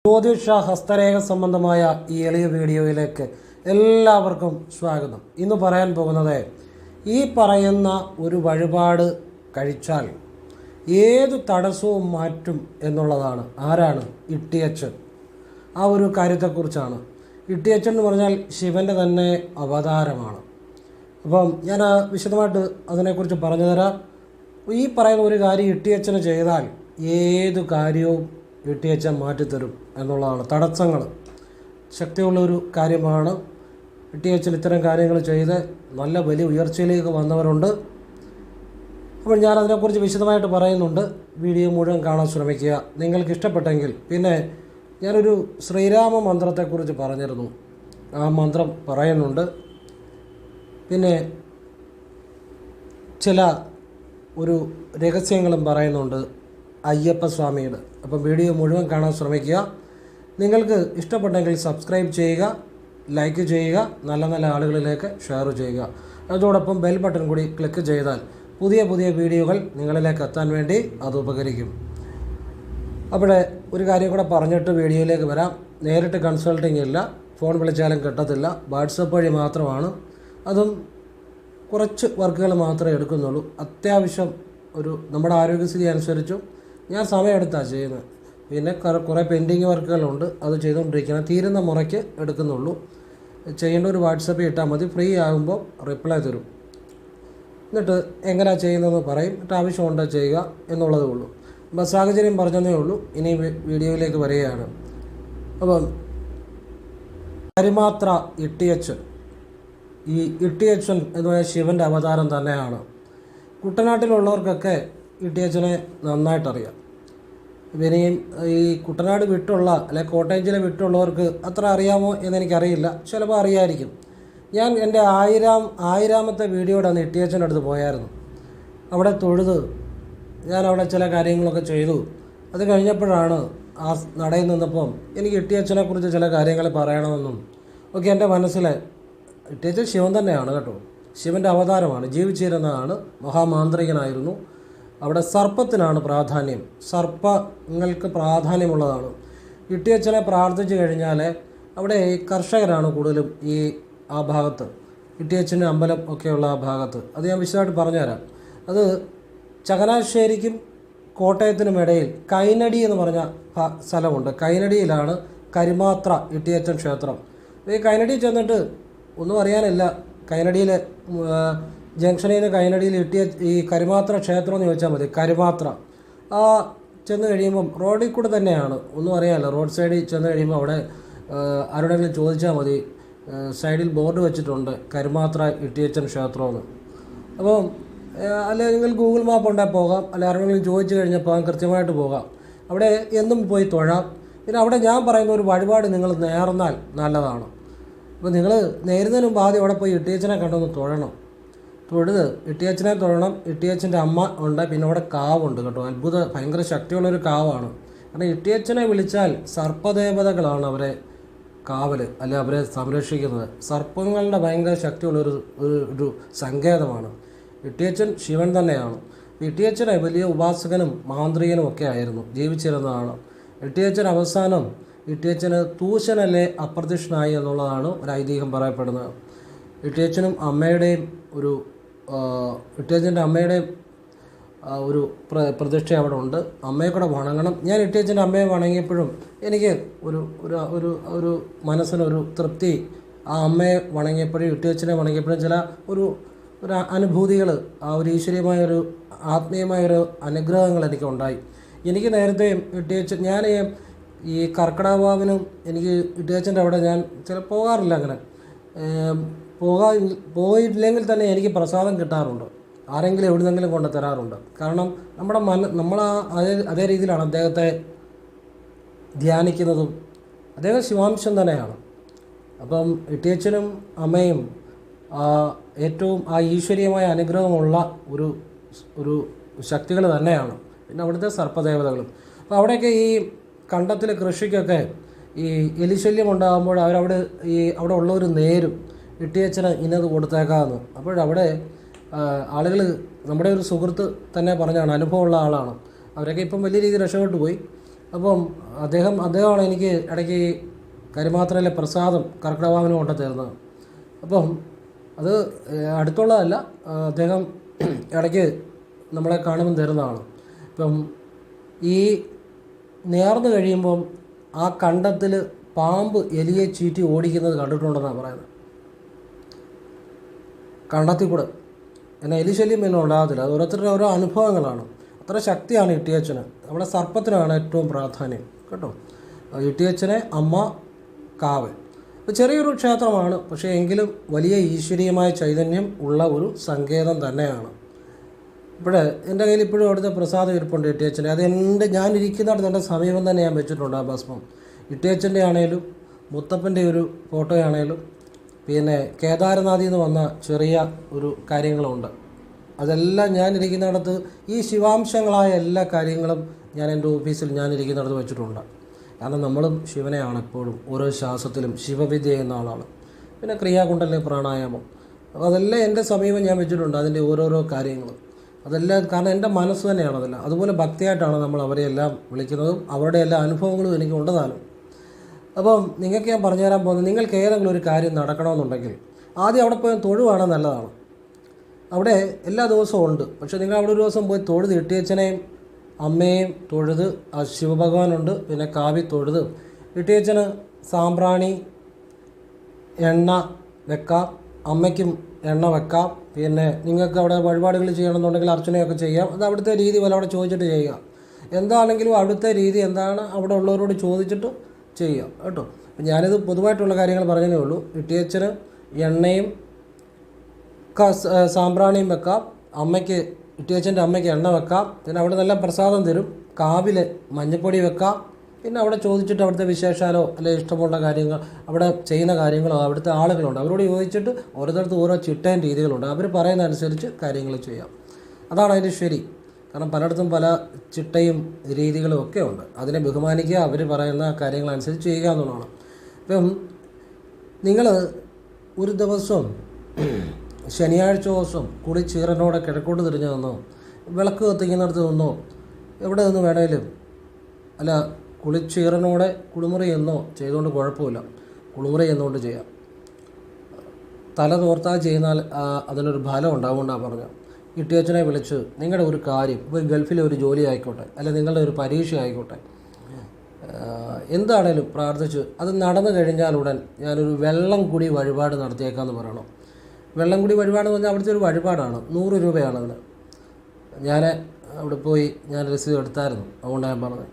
ജ്യോതിഷ ഹസ്തരേഖ സംബന്ധമായ ഈ എളിയ വീഡിയോയിലേക്ക് എല്ലാവർക്കും സ്വാഗതം. ഇന്ന് പറയാൻ പോകുന്നത് ഈ പറയുന്ന ഒരു വഴിപാട് കഴിച്ചാൽ ഏതു തടസ്സവും മാറ്റും എന്നുള്ളതാണ്. ആരാണ്? ഇട്ടിയച്ചൻ. ആ ഒരു കാര്യത്തെക്കുറിച്ചാണ്. ഇട്ടിയച്ചൻ എന്ന് പറഞ്ഞാൽ ശിവൻ്റെ തന്നെ അവതാരമാണ്. അപ്പം ഞാൻ വിശദമായിട്ട് അതിനെക്കുറിച്ച് പറഞ്ഞു തരാം. ഈ പറയുന്ന ഒരു കാര്യം ഇട്ടിയച്ചന് ചെയ്താൽ ഏതു കാര്യവും ഇട്ടിയച്ചൻ മാറ്റിത്തരും എന്നുള്ളതാണ്. തടസ്സങ്ങൾ ശക്തിയുള്ളൊരു കാര്യമാണ്. ഇട്ടിയച്ചൻ ഇത്തരം കാര്യങ്ങൾ ചെയ്ത് നല്ല വലിയ ഉയർച്ചയിലേക്ക് വന്നവരുണ്ട്. അപ്പോൾ ഞാൻ അതിനെക്കുറിച്ച് വിശദമായിട്ട് പറയുന്നുണ്ട്. വീഡിയോ മുഴുവൻ കാണാൻ ശ്രമിക്കുക. നിങ്ങൾക്ക് ഇഷ്ടപ്പെട്ടെങ്കിൽ പിന്നെ ഞാനൊരു ശ്രീരാമ മന്ത്രത്തെക്കുറിച്ച് പറഞ്ഞിരുന്നു. ആ മന്ത്രം പറയുന്നുണ്ട്. പിന്നെ ചില ഒരു രഹസ്യങ്ങളും പറയുന്നുണ്ട് അയ്യപ്പസ്വാമിയുടെ. അപ്പം വീഡിയോ മുഴുവൻ കാണാൻ ശ്രമിക്കുക. നിങ്ങൾക്ക് ഇഷ്ടപ്പെട്ടെങ്കിൽ സബ്സ്ക്രൈബ് ചെയ്യുക, ലൈക്ക് ചെയ്യുക, നല്ല നല്ല ആളുകളിലേക്ക് ഷെയർ ചെയ്യുക. അതോടൊപ്പം ബെൽ ബട്ടൺ കൂടി ക്ലിക്ക് ചെയ്താൽ പുതിയ പുതിയ വീഡിയോകൾ നിങ്ങളിലേക്ക് എത്താൻ വേണ്ടി അത് ഉപകരിക്കും. അവിടെ ഒരു കാര്യം കൂടെ പറഞ്ഞിട്ട് വീഡിയോയിലേക്ക് വരാം. നേരിട്ട് കൺസൾട്ടിങ് ഇല്ല, ഫോൺ വിളിച്ചാലും കിട്ടത്തില്ല, വാട്സപ്പ് വഴി മാത്രമാണ്. അതും കുറച്ച് വർക്കുകൾ മാത്രമേ എടുക്കുന്നുള്ളൂ. അത്യാവശ്യം ഒരു നമ്മുടെ ആരോഗ്യസ്ഥിതി അനുസരിച്ചും ഞാൻ സമയമെടുത്താണ് ചെയ്യുന്നത്. പിന്നെ കുറേ പെൻഡിങ് വർക്കുകളുണ്ട്, അത് ചെയ്തുകൊണ്ടിരിക്കണം. തീരുന്ന മുറയ്ക്ക് എടുക്കുന്നുള്ളൂ. ചെയ്യേണ്ട ഒരു വാട്സപ്പിൽ ഇട്ടാൽ മതി. ഫ്രീ ആകുമ്പോൾ റിപ്ലൈ തരും. എന്നിട്ട് എങ്ങനെയാണ് ചെയ്യുന്നതെന്ന് പറയും. എന്നിട്ട് ആവശ്യമുണ്ടോ ചെയ്യുക എന്നുള്ളതേ ഉള്ളൂ. അപ്പോൾ സാഹചര്യം പറഞ്ഞതേ ഉള്ളൂ. ഇനി വീഡിയോയിലേക്ക് വരികയാണ്. അപ്പം കരിമാത്ര ഇട്ടിയച്ചൻ. ഈ ഇട്ടിയച്ചൻ എന്ന് പറഞ്ഞാൽ ശിവൻ്റെ അവതാരം തന്നെയാണ്. കുട്ടനാട്ടിലുള്ളവർക്കൊക്കെ ഇട്ടിയച്ചനെ നന്നായിട്ടറിയാം. ഇനിയും ഈ കുട്ടനാട് വിട്ടുള്ള അല്ലെ കോട്ടയം ജില്ല വിട്ടുള്ളവർക്ക് അത്ര അറിയാമോ എന്നെനിക്കറിയില്ല. ചിലപ്പോൾ അറിയായിരിക്കും. ഞാൻ എൻ്റെ ആയിരാമത്തെ വീഡിയോയുടെ അന്ന് ഇട്ടിയച്ചൻ്റെ അടുത്ത് പോയായിരുന്നു. അവിടെ തൊഴുത് ഞാൻ അവിടെ ചില കാര്യങ്ങളൊക്കെ ചെയ്തു. അത് കഴിഞ്ഞപ്പോഴാണ് ആ നടയിൽ നിന്നപ്പം എനിക്ക് ഇട്ടിയച്ചനെക്കുറിച്ച് ചില കാര്യങ്ങൾ പറയണമെന്നും ഒക്കെ എൻ്റെ മനസ്സിൽ. ഇട്ടിയച്ചൻ ശിവൻ തന്നെയാണ് കേട്ടോ. ശിവൻ്റെ അവതാരമാണ്, ജീവിച്ചിരുന്നതാണ്, മഹാമാന്ത്രികനായിരുന്നു. അവിടെ സർപ്പത്തിനാണ് പ്രാധാന്യം, സർപ്പങ്ങൾക്ക് പ്രാധാന്യമുള്ളതാണ്. ഇട്ടിയച്ചനെ പ്രാർത്ഥിച്ചു കഴിഞ്ഞാൽ അവിടെ കർഷകരാണ് കൂടുതലും ആ ഭാഗത്ത്, ഇട്ടിയച്ചൻ്റെ അമ്പലം ഒക്കെയുള്ള ആ ഭാഗത്ത്. അത് ഞാൻ വിശദമായിട്ട് പറഞ്ഞുതരാം. അത് ചങ്ങനാശ്ശേരിക്കും കോട്ടയത്തിനും ഇടയിൽ കൈനടി എന്ന് പറഞ്ഞ സ്ഥലമുണ്ട്. കൈനടിയിലാണ് കരിമാത്ര ഇട്ടിയച്ചൻ ക്ഷേത്രം. ഈ കൈനടി ചെന്നിട്ട് ഒന്നും അറിയാനില്ല. കൈനടിയിൽ ജംഗ്ഷനിൽ നിന്ന് കൈനടിയിൽ ഈ കരിമാത്ര ക്ഷേത്രം എന്ന് ചോദിച്ചാൽ മതി. കരിമാത്ര ആ ചെന്ന് കഴിയുമ്പം റോഡിൽ കൂടെ തന്നെയാണ്, ഒന്നും അറിയാമല്ലോ. റോഡ് സൈഡിൽ ചെന്ന് കഴിയുമ്പോൾ അവിടെ ആരോടെങ്കിലും ചോദിച്ചാൽ മതി. സൈഡിൽ ബോർഡ് വെച്ചിട്ടുണ്ട് കരിമാത്ര ഇട്ടിയച്ചൻ ക്ഷേത്രമെന്ന്. അപ്പം അല്ലെങ്കിൽ നിങ്ങൾ ഗൂഗിൾ മാപ്പ് ഉണ്ടെങ്കിൽ പോകാം, അല്ലെ ആരോടെങ്കിലും ചോദിച്ചു കഴിഞ്ഞാൽ പോകാം, കൃത്യമായിട്ട് പോകാം. അവിടെ എന്നും പോയി തൊഴാം. പിന്നെ അവിടെ ഞാൻ പറയുന്ന ഒരു വഴിപാട് നിങ്ങൾ നേർന്നാൽ നല്ലതാണ്. അപ്പോൾ നിങ്ങൾ നേരുന്നതിന് മുമ്പ് ആദ്യം അവിടെ പോയി ഇട്ടിയച്ചനെ കണ്ടൊന്ന് തൊഴണം. തൊഴുത് ഇട്ടിയച്ചനെ തൊഴണം. ഇട്ടിയച്ചൻ്റെ അമ്മ ഉണ്ട്, പിന്നെ അവിടെ കാവുണ്ട് കേട്ടോ. ഭയങ്കര ശക്തിയുള്ളൊരു കാവാണ്. കാരണം ഇട്ടിയച്ചനെ വിളിച്ചാൽ സർപ്പദേവതകളാണ് അവരെ കാവൽ, അല്ലെ അവരെ സംരക്ഷിക്കുന്നത്. സർപ്പങ്ങളുടെ ഭയങ്കര ശക്തിയുള്ളൊരു സങ്കേതമാണ്. ഇട്ടിയച്ചൻ ശിവൻ തന്നെയാണ്. ഇട്ടിയച്ചനെ വലിയ ഉപാസകനും മാന്ത്രികനും ഒക്കെ ആയിരുന്നു, ജീവിച്ചിരുന്നതാണ്. ഇട്ടിയച്ചൻ അവസാനം ഇട്ടിയച്ചന് തൂശനല്ലേ അപ്രത്യക്ഷനായി എന്നുള്ളതാണ് ഒരു ഐതിഹ്യം പറയപ്പെടുന്നത്. ഇട്ടിയച്ചനും അമ്മയുടെയും ഇട്ടിയച്ചൻ്റെ അമ്മയുടെയും ഒരു പ്രതിഷ്ഠ അവിടെ ഉണ്ട്. അമ്മയെ കൂടെ വണങ്ങണം. ഞാൻ ഇട്ടിയച്ചൻ്റെ അമ്മയെ വണങ്ങിയപ്പോഴും എനിക്ക് ഒരു മനസ്സിനൊരു തൃപ്തി. ആ അമ്മയെ വണങ്ങിയപ്പോഴും ഇട്ടിയച്ചനെ വണങ്ങിയപ്പോഴും ചില ഒരു അനുഭൂതികൾ, ആ ഒരു ഈശ്വരീയമായൊരു ആത്മീയമായൊരു അനുഗ്രഹങ്ങൾ എനിക്കുണ്ടായി. എനിക്ക് നേരത്തെയും ഇട്ടിയച്ചൻ, ഞാൻ ഈ കർക്കിടകവാവിനും എനിക്ക് ഇട്ടിയച്ചൻ്റെ അവിടെ ഞാൻ പോകാറില്ല. അങ്ങനെ പോയിട്ടില്ലെങ്കിൽ തന്നെ എനിക്ക് പ്രസാദം കിട്ടാറുണ്ട്. ആരെങ്കിലും എവിടുന്നെങ്കിലും കൊണ്ട് തരാറുണ്ട്. കാരണം നമ്മൾ അതേ രീതിയിലാണ് അദ്ദേഹത്തെ ധ്യാനിക്കുന്നതും. അദ്ദേഹം ശിവാംശം തന്നെയാണ്. അപ്പം ഇട്ടിയച്ചനും അമ്മയും ഏറ്റവും ആ ഈശ്വരീയമായ അനുഗ്രഹമുള്ള ഒരു ശക്തികൾ തന്നെയാണ്. പിന്നെ അവിടുത്തെ സർപ്പദേവതകളും. അപ്പോൾ അവിടെയൊക്കെ ഈ കണ്ടത്തിൽ കൃഷിക്കൊക്കെ ഈ എലിശല്യം ഉണ്ടാകുമ്പോൾ അവിടെ ഉള്ളവർ നേരും ഇട്ടിയച്ചന് ഇന്നത് കൊടുത്തേക്കാമെന്ന്. അപ്പോഴവിടെ ആളുകൾ, നമ്മുടെ ഒരു സുഹൃത്ത് തന്നെ പറഞ്ഞാണ്, അനുഭവമുള്ള ആളാണ്. അവരൊക്കെ ഇപ്പം വലിയ രീതിയിൽ രക്ഷപ്പെട്ടു പോയി. അപ്പം അദ്ദേഹമാണ് എനിക്ക് ഇടയ്ക്ക് ഈ കരിമാത്രയിലെ പ്രസാദം കർക്കിടകവാവിന് കൊണ്ടു തരുന്നത്. അപ്പം അത് അടുത്തുള്ളതല്ല, അദ്ദേഹം ഇടയ്ക്ക് നമ്മളെ കാണുമ്പം തരുന്നതാണ്. ഇപ്പം ഈ നേർന്ന് കഴിയുമ്പം ആ കണ്ടത്തിൽ പാമ്പ് എലിയെ ചീറ്റി ഓടിക്കുന്നത് കണ്ടിട്ടുണ്ടെന്നാണ് പറയുന്നത്. കണ്ടത്തിൽ കൂടെ എന്നാൽ എലിശല്യം പിന്നെ ഉണ്ടാകത്തില്ല. അത് ഓരോരുത്തരുടെ ഓരോ അനുഭവങ്ങളാണ്. അത്ര ശക്തിയാണ് ഇട്ടിയച്ചന്. അവിടെ സർപ്പത്തിനാണ് ഏറ്റവും പ്രാധാന്യം കേട്ടോ. ഇട്ടിയച്ചനെ അമ്മ കാവൽ. ചെറിയൊരു ക്ഷേത്രമാണ്, പക്ഷേ എങ്കിലും വലിയ ഈശ്വരീയമായ ചൈതന്യം ഉള്ള ഒരു സങ്കേതം തന്നെയാണ്. ഇവിടെ എൻ്റെ കയ്യിൽ ഇപ്പോഴും അവിടുത്തെ പ്രസാദം ഇരിപ്പുണ്ട് ഇട്ടിയച്ചൻ്റെ. അത് ഞാനിരിക്കുന്നിടത്ത് എൻ്റെ സമീപം തന്നെ ഞാൻ വെച്ചിട്ടുണ്ട് ആ ഭസ്മം. ഇട്ടിയച്ചൻ്റെ ആണേലും മുത്തപ്പൻ്റെ ഒരു ഫോട്ടോയാണേലും പിന്നെ കേദാരനാഥിൽ നിന്ന് വന്ന ചെറിയ ഒരു കാര്യങ്ങളുണ്ട്. അതെല്ലാം ഞാനിരിക്കുന്നിടത്ത് ഈ ശിവാംശങ്ങളായ എല്ലാ കാര്യങ്ങളും ഞാൻ എൻ്റെ ഓഫീസിൽ ഞാനിരിക്കുന്നിടത്ത് വെച്ചിട്ടുണ്ട്. കാരണം നമ്മളും ശിവനെയാണ് എപ്പോഴും ഓരോ ശ്വാസത്തിലും ശിവവിദ്യ ചെയ്യുന്ന ആളാണ്. പിന്നെ ക്രിയാകുണ്ടലിലെ പ്രാണായാമം, അപ്പോൾ അതെല്ലാം എൻ്റെ സമീപം ഞാൻ വെച്ചിട്ടുണ്ട്. അതിൻ്റെ ഓരോരോ കാര്യങ്ങളും അതെല്ലാം കാരണം എൻ്റെ മനസ്സ് തന്നെയാണ് അതെല്ലാം. അതുപോലെ ഭക്തിയായിട്ടാണ് നമ്മൾ അവരെയെല്ലാം വിളിക്കുന്നതും അവരുടെ എല്ലാ അനുഭവങ്ങളും എനിക്ക് ഉണ്ടതാനും. അപ്പം നിങ്ങൾക്ക് ഞാൻ പറഞ്ഞു തരാൻ പോകുന്നത്, നിങ്ങൾക്ക് ഏതെങ്കിലും ഒരു കാര്യം നടക്കണമെന്നുണ്ടെങ്കിൽ ആദ്യം അവിടെ പോയി തൊഴുവാണെങ്കിൽ നല്ലതാണ്. അവിടെ എല്ലാ ദിവസവും ഉണ്ട്. പക്ഷേ നിങ്ങൾ അവിടെ ഒരു ദിവസം പോയി തൊഴുത് ഇട്ടിയച്ചനെയും അമ്മയെയും തൊഴുത്, ആ ശിവഭഗവാനുണ്ട്, പിന്നെ കാവി തൊഴുത് ഇട്ടിയച്ചന് സാമ്പ്രാണി എണ്ണ വെക്കാം, അമ്മയ്ക്കും എണ്ണ വെക്കാം. പിന്നെ നിങ്ങൾക്ക് അവിടെ വഴിപാടുകൾ ചെയ്യണമെന്നുണ്ടെങ്കിൽ അർച്ചനയൊക്കെ ചെയ്യാം. അത് അവിടുത്തെ രീതി പോലെ അവിടെ ചോദിച്ചിട്ട് ചെയ്യുക. എന്താണെങ്കിലും അവിടുത്തെ രീതി എന്താണ് അവിടെ ഉള്ളവരോട് ചോദിച്ചിട്ട് ചെയ്യുക കേട്ടോ. അപ്പം ഞാനിത് പൊതുവായിട്ടുള്ള കാര്യങ്ങൾ പറഞ്ഞതേ ഉള്ളൂ. ഇട്ടിയച്ചന് എണ്ണയും സാമ്പ്രാണിയും വെക്കാം, അമ്മയ്ക്ക് ഇട്ടിയച്ചൻ്റെ അമ്മയ്ക്ക് എണ്ണ വെക്കാം. പിന്നെ അവിടെ നല്ല പ്രസാദം തരും. കാവിൽ മഞ്ഞപ്പൊടി വെക്കാം. പിന്നെ അവിടെ ചോദിച്ചിട്ട് അവിടുത്തെ വിശേഷാലോ അല്ലെങ്കിൽ ഇഷ്ടമുള്ള കാര്യങ്ങൾ അവിടെ ചെയ്യുന്ന കാര്യങ്ങളോ അവിടുത്തെ ആളുകളുണ്ട്, അവരോട് ചോദിച്ചിട്ട് ഓരോരുത്തർക്ക് ഓരോ ചിട്ടയും രീതികളുണ്ട്. അവർ പറയുന്ന അനുസരിച്ച് കാര്യങ്ങൾ ചെയ്യാം. അതാണ് അതിൻ്റെ ശരി. കാരണം പലയിടത്തും പല ചിട്ടയും രീതികളും ഒക്കെ ഉണ്ട്. അതിനെ ബഹുമാനിക്കുക, അവർ പറയുന്ന കാര്യങ്ങളനുസരിച്ച് ചെയ്യുക എന്നുള്ളതാണ്. ഇപ്പം നിങ്ങൾ ഒരു ദിവസം ശനിയാഴ്ച ദിവസം കുളിച്ചീറനോടെ കിഴക്കോട്ട് തിരിഞ്ഞു നിന്നോ, വിളക്ക് കത്തിക്കുന്നിടത്ത് നിന്നോ, എവിടെ നിന്ന് വേണേലും, അല്ല കുളിച്ചീറനോടെ കുളിമുറി എന്നോ ചെയ്തുകൊണ്ട് കുഴപ്പമില്ല. കുളിമുറി എന്നുകൊണ്ട് ചെയ്യാം. തല തോർത്താൽ ചെയ്യുന്നാൽ അതിനൊരു ഫലം ഉണ്ടാവുകൊണ്ടാണ് പറഞ്ഞത്. ഇട്ടിയച്ചനെ വിളിച്ച് നിങ്ങളുടെ ഒരു കാര്യം, ഇപ്പോൾ ഗൾഫിലെ ഒരു ജോലി ആയിക്കോട്ടെ, അല്ലെങ്കിൽ നിങ്ങളുടെ ഒരു പരീക്ഷ ആയിക്കോട്ടെ, എന്താണേലും പ്രാർത്ഥിച്ച് അത് നടന്നു കഴിഞ്ഞാലുടൻ ഞാനൊരു വെള്ളം കുടി വഴിപാട് നടത്തിയേക്കാമെന്ന് പറയണം. വെള്ളം കുടി വഴിപാടെന്ന് പറഞ്ഞാൽ അവിടുത്തെ ഒരു വഴിപാടാണ്. 100 രൂപയാണ് അതിന്. ഞാൻ അവിടെ പോയി ഞാൻ രസീത് എടുത്തായിരുന്നു, അതുകൊണ്ടാണ് ഞാൻ പറഞ്ഞത്.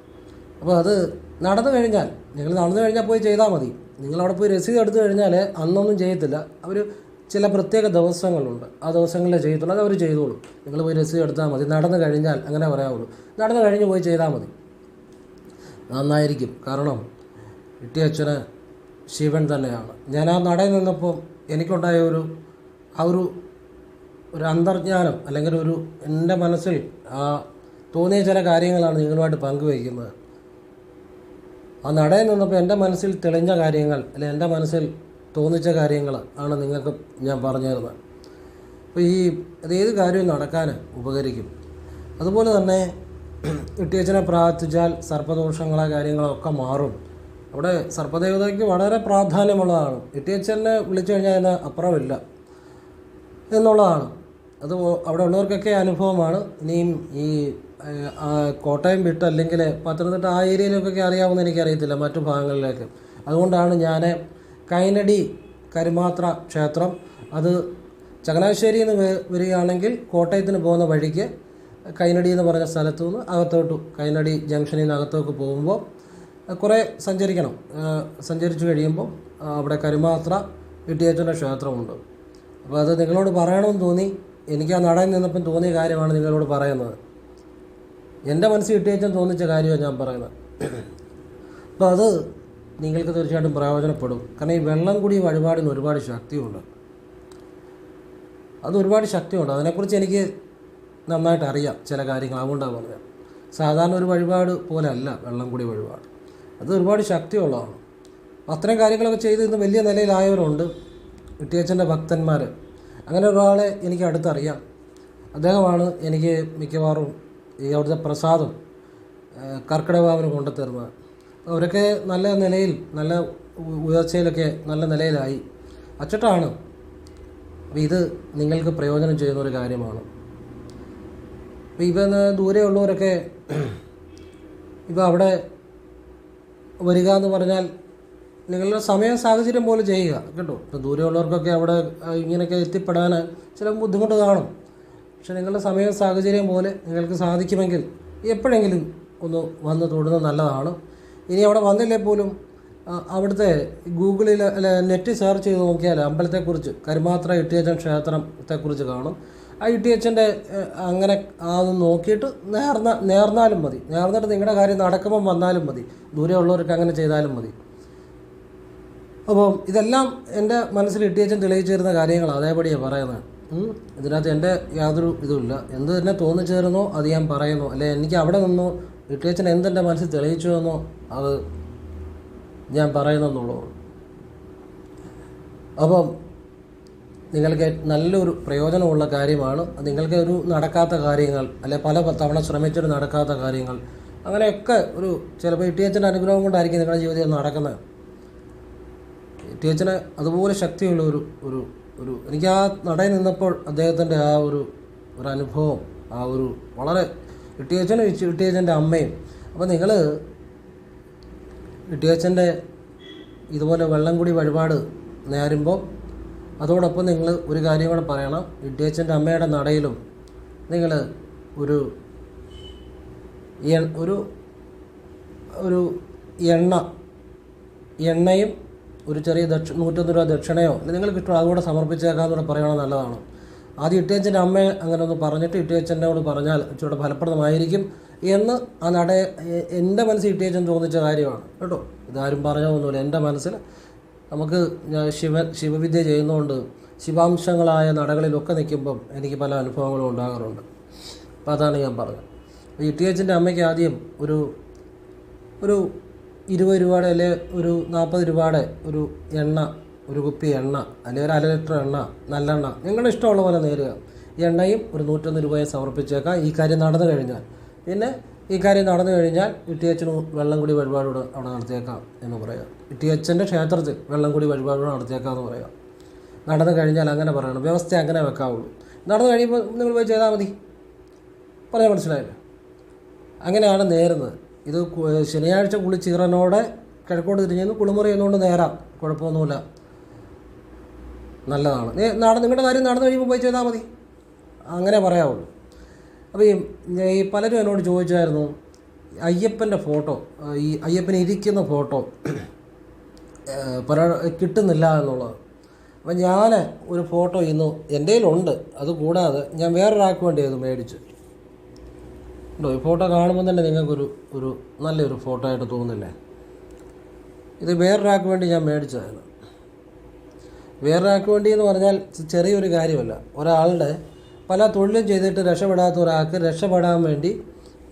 അപ്പോൾ അത് നടന്നു കഴിഞ്ഞാൽ, നിങ്ങൾ നടന്നു കഴിഞ്ഞാൽ പോയി ചെയ്താൽ മതി. നിങ്ങളവിടെ പോയി രസീത് എടുത്തു കഴിഞ്ഞാൽ അന്നൊന്നും ചെയ്യത്തില്ല. അവർ ചില പ്രത്യേക ദിവസങ്ങളുണ്ട്, ആ ദിവസങ്ങളിലേ ചെയ്യത്തുള്ളൂ. അത് അവർ ചെയ്തോളും. നിങ്ങൾ പോയി രസീത് എടുത്താൽ മതി. നടന്നു കഴിഞ്ഞാൽ അങ്ങനെ പറയാവുള്ളൂ. നടന്നു കഴിഞ്ഞ് പോയി ചെയ്താൽ മതി, നന്നായിരിക്കും. കാരണം ഇട്ടിയച്ചന് ശിവൻ തന്നെയാണ്. ഞാൻ ആ നടയിൽ നിന്നപ്പോൾ എനിക്കുണ്ടായ ഒരു അന്തർജ്ഞാനം, അല്ലെങ്കിൽ എൻ്റെ മനസ്സിൽ തോന്നിയ ചില കാര്യങ്ങളാണ് നിങ്ങളുമായിട്ട് പങ്കുവയ്ക്കുന്നത്. ആ നടയിൽ നിന്നപ്പോൾ എൻ്റെ മനസ്സിൽ തെളിഞ്ഞ കാര്യങ്ങൾ, അല്ലെങ്കിൽ എൻ്റെ മനസ്സിൽ തോന്നിച്ച കാര്യങ്ങൾ ആണ് നിങ്ങൾക്ക് ഞാൻ പറഞ്ഞു തരുന്നത്. അപ്പോൾ ഏത് കാര്യവും നടക്കാൻ ഉപകരിക്കും. അതുപോലെ തന്നെ ഇട്ടിയച്ചനെ പ്രാർത്ഥിച്ചാൽ സർപ്പദോഷങ്ങളോ കാര്യങ്ങളോ ഒക്കെ മാറും. അവിടെ സർപ്പദേവതയ്ക്ക് വളരെ പ്രാധാന്യമുള്ളതാണ്. ഇട്ടിയച്ചനെ വിളിച്ചു കഴിഞ്ഞാൽ അതിന് അപ്പുറമില്ല എന്നുള്ളതാണ്. അത് അവിടെ ഉള്ളവർക്കൊക്കെ അനുഭവമാണ്. ഇനിയും ഈ കോട്ടയം വിട്ട് അല്ലെങ്കിൽ പത്തനംതിട്ട ആ ഏരിയയിലേക്കൊക്കെ അറിയാവുന്ന എനിക്കറിയത്തില്ല, മറ്റു ഭാഗങ്ങളിലേക്ക്. അതുകൊണ്ടാണ് ഞാൻ കൈനടി കരിമാത്ര ക്ഷേത്രം, അത് ചങ്ങനാശ്ശേരിയിൽ നിന്ന് വരികയാണെങ്കിൽ കോട്ടയത്തിന് പോകുന്ന വഴിക്ക് കൈനടി എന്ന് പറഞ്ഞ സ്ഥലത്തു നിന്ന് അകത്തോട്ട്, കൈനടി ജംഗ്ഷനിൽ നിന്ന് അകത്തോട്ട് പോകുമ്പോൾ കുറേ സഞ്ചരിക്കണം. സഞ്ചരിച്ച് കഴിയുമ്പോൾ അവിടെ കരിമാത്ര ഇട്ടിയച്ചൻ്റെ ക്ഷേത്രമുണ്ട്. അപ്പോൾ അത് നിങ്ങളോട് പറയണമെന്ന് തോന്നി. എനിക്ക് ആ നടയിൽ നിന്നപ്പം തോന്നിയ കാര്യമാണ് നിങ്ങളോട് പറയുന്നത്. എൻ്റെ മനസ്സിൽ ഇട്ടിയച്ചൻ തോന്നിച്ച കാര്യമാണ് ഞാൻ പറയുന്നത്. അപ്പോൾ അത് നിങ്ങൾക്ക് തീർച്ചയായിട്ടും പ്രയോജനപ്പെടും. കാരണം ഈ വെള്ളം കൂടി വഴിപാടിന് ഒരുപാട് ശക്തിയുണ്ട്. ഒരുപാട് ശക്തിയുണ്ട്. അതിനെക്കുറിച്ച് എനിക്ക് നന്നായിട്ട് അറിയാം ചില കാര്യങ്ങൾ. അതുകൊണ്ടാണ് പറഞ്ഞത്. സാധാരണ ഒരു വഴിപാട് പോലെ അല്ല വെള്ളം കൂടി വഴിപാട്. അത് ഒരുപാട് ശക്തിയുള്ളതാണ്. അത്രയും കാര്യങ്ങളൊക്കെ ചെയ്ത് ഇന്ന് വലിയ നിലയിലായവരുണ്ട് ഇട്ടിയച്ചൻ്റെ ഭക്തന്മാർ. അങ്ങനെ ഒരാളെ എനിക്ക് അടുത്തറിയാം. അദ്ദേഹമാണ് എനിക്ക് മിക്കവാറും ഈ അവിടുത്തെ പ്രസാദം കർക്കിടകവാവിന് കൊണ്ടുത്തരുന്നത്. അവരൊക്കെ നല്ല നിലയിൽ, നല്ല ഉയർച്ചയിലൊക്കെ നല്ല നിലയിലായി അച്ചട്ടാണ്. അപ്പോൾ ഇത് നിങ്ങൾക്ക് പ്രയോജനം ചെയ്യുന്ന ഒരു കാര്യമാണ്. അപ്പോൾ ഇപ്പം ദൂരെയുള്ളവരൊക്കെ ഇപ്പോൾ അവിടെ വരിക എന്ന് പറഞ്ഞാൽ നിങ്ങളുടെ സമയ സാഹചര്യം പോലെ ചെയ്യുക കേട്ടോ. ഇപ്പം ദൂരെയുള്ളവർക്കൊക്കെ അവിടെ ഇങ്ങനെയൊക്കെ എത്തിപ്പെടാൻ ചില ബുദ്ധിമുട്ട് കാണും. പക്ഷെ നിങ്ങളുടെ സമയ സാഹചര്യം പോലെ നിങ്ങൾക്ക് സാധിക്കുമെങ്കിൽ എപ്പോഴെങ്കിലും ഒന്ന് വന്ന് തൊടുന്നത് നല്ലതാണ്. ഇനി അവിടെ വന്നില്ലേ പോലും അവിടുത്തെ ഗൂഗിളിൽ അല്ല നെറ്റ് സെർച്ച് ചെയ്ത് നോക്കിയാൽ അമ്പലത്തെക്കുറിച്ച്, കരുമാത്ര ഇട്ടിയച്ചൻ ക്ഷേത്രത്തെക്കുറിച്ച് കാണും. ആ ഇട്ടിയച്ചൻ്റെ അങ്ങനെ അതൊന്ന് നോക്കിയിട്ട് നേർന്നാലും മതി. നേർന്നിട്ട് നിങ്ങളുടെ കാര്യം നടക്കുമ്പം വന്നാലും മതി. ദൂരെയുള്ളവർക്ക് അങ്ങനെ ചെയ്താലും മതി. അപ്പം ഇതെല്ലാം എൻ്റെ മനസ്സിൽ ഇട്ടിയച്ചൻ തെളിയിച്ചു തരുന്ന കാര്യങ്ങളാണ്, അതേപടിയാണ് പറയുന്നത്. ഇതിനകത്ത് എൻ്റെ യാതൊരു ഇതുമില്ല. എന്ത് തന്നെ തോന്നിച്ചേരുന്നോ അത് ഞാൻ പറയുന്നു. അല്ലെ എനിക്ക് അവിടെ നിന്നോ ഇട്ടിയച്ചൻ എന്തെൻ്റെ മനസ്സിൽ തെളിയിച്ചു എന്നോ അത് ഞാൻ പറയുന്നെന്നുള്ളൂ. അപ്പം നിങ്ങൾക്ക് നല്ലൊരു പ്രയോജനമുള്ള കാര്യമാണ്. നിങ്ങൾക്ക് ഒരു നടക്കാത്ത കാര്യങ്ങൾ, അല്ലെ പല തവണ ശ്രമിച്ചിട്ട് നടക്കാത്ത കാര്യങ്ങൾ, അങ്ങനെയൊക്കെ ഒരു ചിലപ്പോൾ ഇട്ടിയച്ചൻ്റെ അനുഗ്രഹം കൊണ്ടായിരിക്കും നിങ്ങളുടെ ജീവിതത്തിൽ നടക്കുന്നത്. ഇട്ടിയച്ചന് അതുപോലെ ശക്തിയുള്ള ഒരു എനിക്ക് ആ നടയിൽ നിന്നപ്പോൾ അദ്ദേഹത്തിൻ്റെ ആ ഒരു അനുഭവം, ആ ഒരു വളരെ ഇട്ടിയച്ചൻ്റെ അമ്മയും. അപ്പോൾ നിങ്ങൾ ഇട്ടിയച്ചൻ്റെ ഇതുപോലെ വെള്ളംകുടി വഴിപാട് നേരുമ്പോൾ അതോടൊപ്പം നിങ്ങൾ ഒരു കാര്യം കൂടെ പറയണം. ഇട്ടിയച്ചൻ്റെ അമ്മയുടെ നടയിലും നിങ്ങൾ ഒരു എണ്ണയും ഒരു ചെറിയ 101 രൂപ ദക്ഷിണയോ നിങ്ങൾക്ക് ഇഷ്ടം അതുകൂടെ സമർപ്പിച്ചേക്കാമെന്നൂടെ പറയണം, നല്ലതാണ്. ആദ്യം ഇട്ടിയച്ചൻ്റെ അമ്മയെ അങ്ങനെ ഒന്ന് പറഞ്ഞിട്ട് ഇട്ടിയച്ചനോട് പറഞ്ഞാൽ ഇച്ചിരി ഫലപ്രദമായിരിക്കും എന്ന് ആ എൻ്റെ മനസ്സിൽ ഇട്ടിയച്ചൻ തോന്നിച്ച കാര്യമാണ് കേട്ടോ. ഇതാരും പറഞ്ഞതൊന്നുമില്ല. എൻ്റെ മനസ്സിൽ നമുക്ക് ശിവവിദ്യ ചെയ്യുന്നതുകൊണ്ട് ശിവാംശങ്ങളായ നടകളിലൊക്കെ നിൽക്കുമ്പം എനിക്ക് പല അനുഭവങ്ങളും ഉണ്ടാകാറുണ്ട്. അപ്പോൾ അതാണ് ഞാൻ പറഞ്ഞത്. ഇട്ടിയച്ചൻ്റെ അമ്മയ്ക്ക് ആദ്യം ഒരു 20 രൂപയുടെ അല്ലെ ഒരു 40 രൂപയുടെ ഒരു എണ്ണ, ഒരു കുപ്പി എണ്ണ അല്ലെങ്കിൽ ഒരു 1/2 ലിറ്റർ എണ്ണ, നല്ലെണ്ണ നിങ്ങളുടെ ഇഷ്ടമുള്ള പോലെ നേരുക. എണ്ണയും ഒരു 101 രൂപയെ സമർപ്പിച്ചേക്കാം ഈ കാര്യം നടന്നു കഴിഞ്ഞാൽ. പിന്നെ ഈ കാര്യം നടന്നു കഴിഞ്ഞാൽ ഇട്ടിയച്ചന് വെള്ളംകുടി വഴിപാടോട് അവിടെ നടത്തിയേക്കാം എന്ന് പറയാം. ഇട്ടിയച്ചൻ്റെ ക്ഷേത്രത്തിൽ വെള്ളംകുടി വഴിപാടോട് നടത്തിയേക്കാം എന്ന് പറയാം. നടന്നു കഴിഞ്ഞാൽ അങ്ങനെ പറയണം. വ്യവസ്ഥ അങ്ങനെ വെക്കാവുള്ളൂ. നടന്നു കഴിയുമ്പോൾ നിങ്ങൾ പോയി ചെയ്താൽ മതി. പറയാൻ മനസ്സിലായില്ലേ? അങ്ങനെയാണ് നേരുന്നത്. ഇത് ശനിയാഴ്ച കുളിച്ചീറനോടെ കിഴക്കോട്ട് തിരിഞ്ഞു കുളിമുറി എന്നുകൊണ്ട് നേരാം, കുഴപ്പമൊന്നുമില്ല, നല്ലതാണ്. നിങ്ങളുടെ കാര്യം നടന്നു കഴിയുമ്പോൾ പോയി ചെയ്താൽ മതി, അങ്ങനെ പറയാവുള്ളൂ. അപ്പോൾ ഈ പലരും എന്നോട് ചോദിച്ചായിരുന്നു അയ്യപ്പൻ്റെ ഫോട്ടോ, ഈ അയ്യപ്പൻ ഇരിക്കുന്ന ഫോട്ടോ കിട്ടുന്നില്ല എന്നുള്ളത്. അപ്പം ഞാൻ ഒരു ഫോട്ടോ ഇന്ന് എൻ്റെ കയ്യിലുണ്ട്. അതുകൂടാതെ ഞാൻ വേറൊരാൾക്ക് വേണ്ടി അത് മേടിച്ചു. ഉണ്ടോ? ഈ ഫോട്ടോ കാണുമ്പോൾ തന്നെ നിങ്ങൾക്കൊരു നല്ലൊരു ഫോട്ടോ ആയിട്ട് തോന്നില്ലേ? ഇത് വേറൊരാൾക്ക് വേണ്ടി ഞാൻ മേടിച്ചതാണ്. വേറൊരാൾക്ക് വേണ്ടി എന്ന് പറഞ്ഞാൽ ചെറിയൊരു കാര്യമല്ല. ഒരാളുടെ പല തൊഴിലും ചെയ്തിട്ട് രക്ഷപ്പെടാത്ത ഒരാൾക്ക് രക്ഷപ്പെടാൻ വേണ്ടി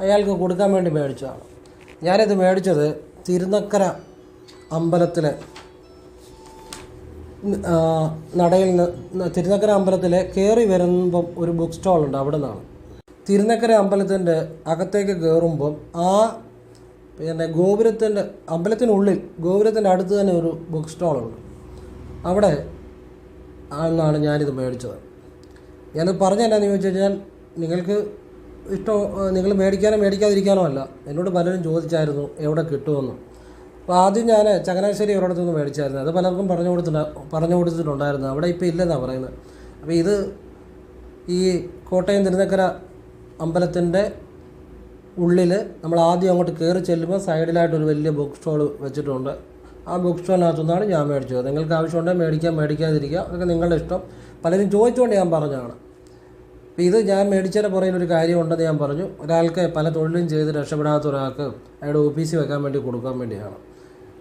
അയാൾക്ക് കൊടുക്കാൻ വേണ്ടി മേടിച്ചതാണ്. ഞാനിത് മേടിച്ചത് തിരുനക്കര അമ്പലത്തിലെ നടയിൽ നിന്ന്, തിരുനക്കര അമ്പലത്തിലെ കയറി വരുമ്പം ഒരു ബുക്ക് സ്റ്റോളുണ്ട്, അവിടെ നിന്നാണ്. തിരുനക്കര അമ്പലത്തിൻ്റെ അകത്തേക്ക് കയറുമ്പം പിന്നെ അമ്പലത്തിനുള്ളിൽ ഗോപുരത്തിൻ്റെ അടുത്ത് തന്നെ ഒരു ബുക്ക് സ്റ്റോളുണ്ട്. അവിടെ നിന്നാണ് ഞാനിത് മേടിച്ചത്. ഞാനത് പറഞ്ഞതെന്നാന്ന് ചോദിച്ചു കഴിഞ്ഞാൽ നിങ്ങൾക്ക് ഇഷ്ടം, നിങ്ങൾ മേടിക്കാതിരിക്കാനോ അല്ല. എന്നോട് പലരും ചോദിച്ചായിരുന്നു എവിടെ കിട്ടുമെന്ന്. അപ്പോൾ ആദ്യം ഞാൻ ചങ്ങനാശ്ശേരി ഒരിടത്തു നിന്ന് മേടിച്ചായിരുന്നു. അത് പലർക്കും പറഞ്ഞു കൊടുത്തിട്ടുണ്ടായിരുന്നു. അവിടെ ഇപ്പോൾ ഇല്ലെന്നാണ് പറയുന്നത്. അപ്പോൾ ഇത് ഈ കോട്ടയം തിരുനക്കര അമ്പലത്തിൻ്റെ ഉള്ളിൽ നമ്മൾ ആദ്യം അങ്ങോട്ട് കയറി ചെല്ലുമ്പോൾ സൈഡിലായിട്ടൊരു വലിയ ബുക്ക് സ്റ്റോൾ വെച്ചിട്ടുണ്ട്. ആ ബുക്ക് സ്റ്റോളിനകത്തുനിന്നാണ് ഞാൻ മേടിച്ചത്. നിങ്ങൾക്ക് ആവശ്യമുണ്ടെങ്കിൽ മേടിക്കാതിരിക്കുക, അതൊക്കെ നിങ്ങളുടെ ഇഷ്ടം. പലരും ചോദിച്ചുകൊണ്ട് ഞാൻ പറഞ്ഞതാണ്. അപ്പോൾ ഇത് ഞാൻ മേടിച്ചതിൻ്റെ പുറകിലൊരു കാര്യമുണ്ടെന്ന് ഞാൻ പറഞ്ഞു. ഒരാൾക്ക് പല തൊഴിലും ചെയ്ത് രക്ഷപ്പെടാത്ത ഒരാൾക്ക് അയാളുടെ ഓഫീസിൽ വെക്കാൻ വേണ്ടി കൊടുക്കാൻ വേണ്ടിയാണ്.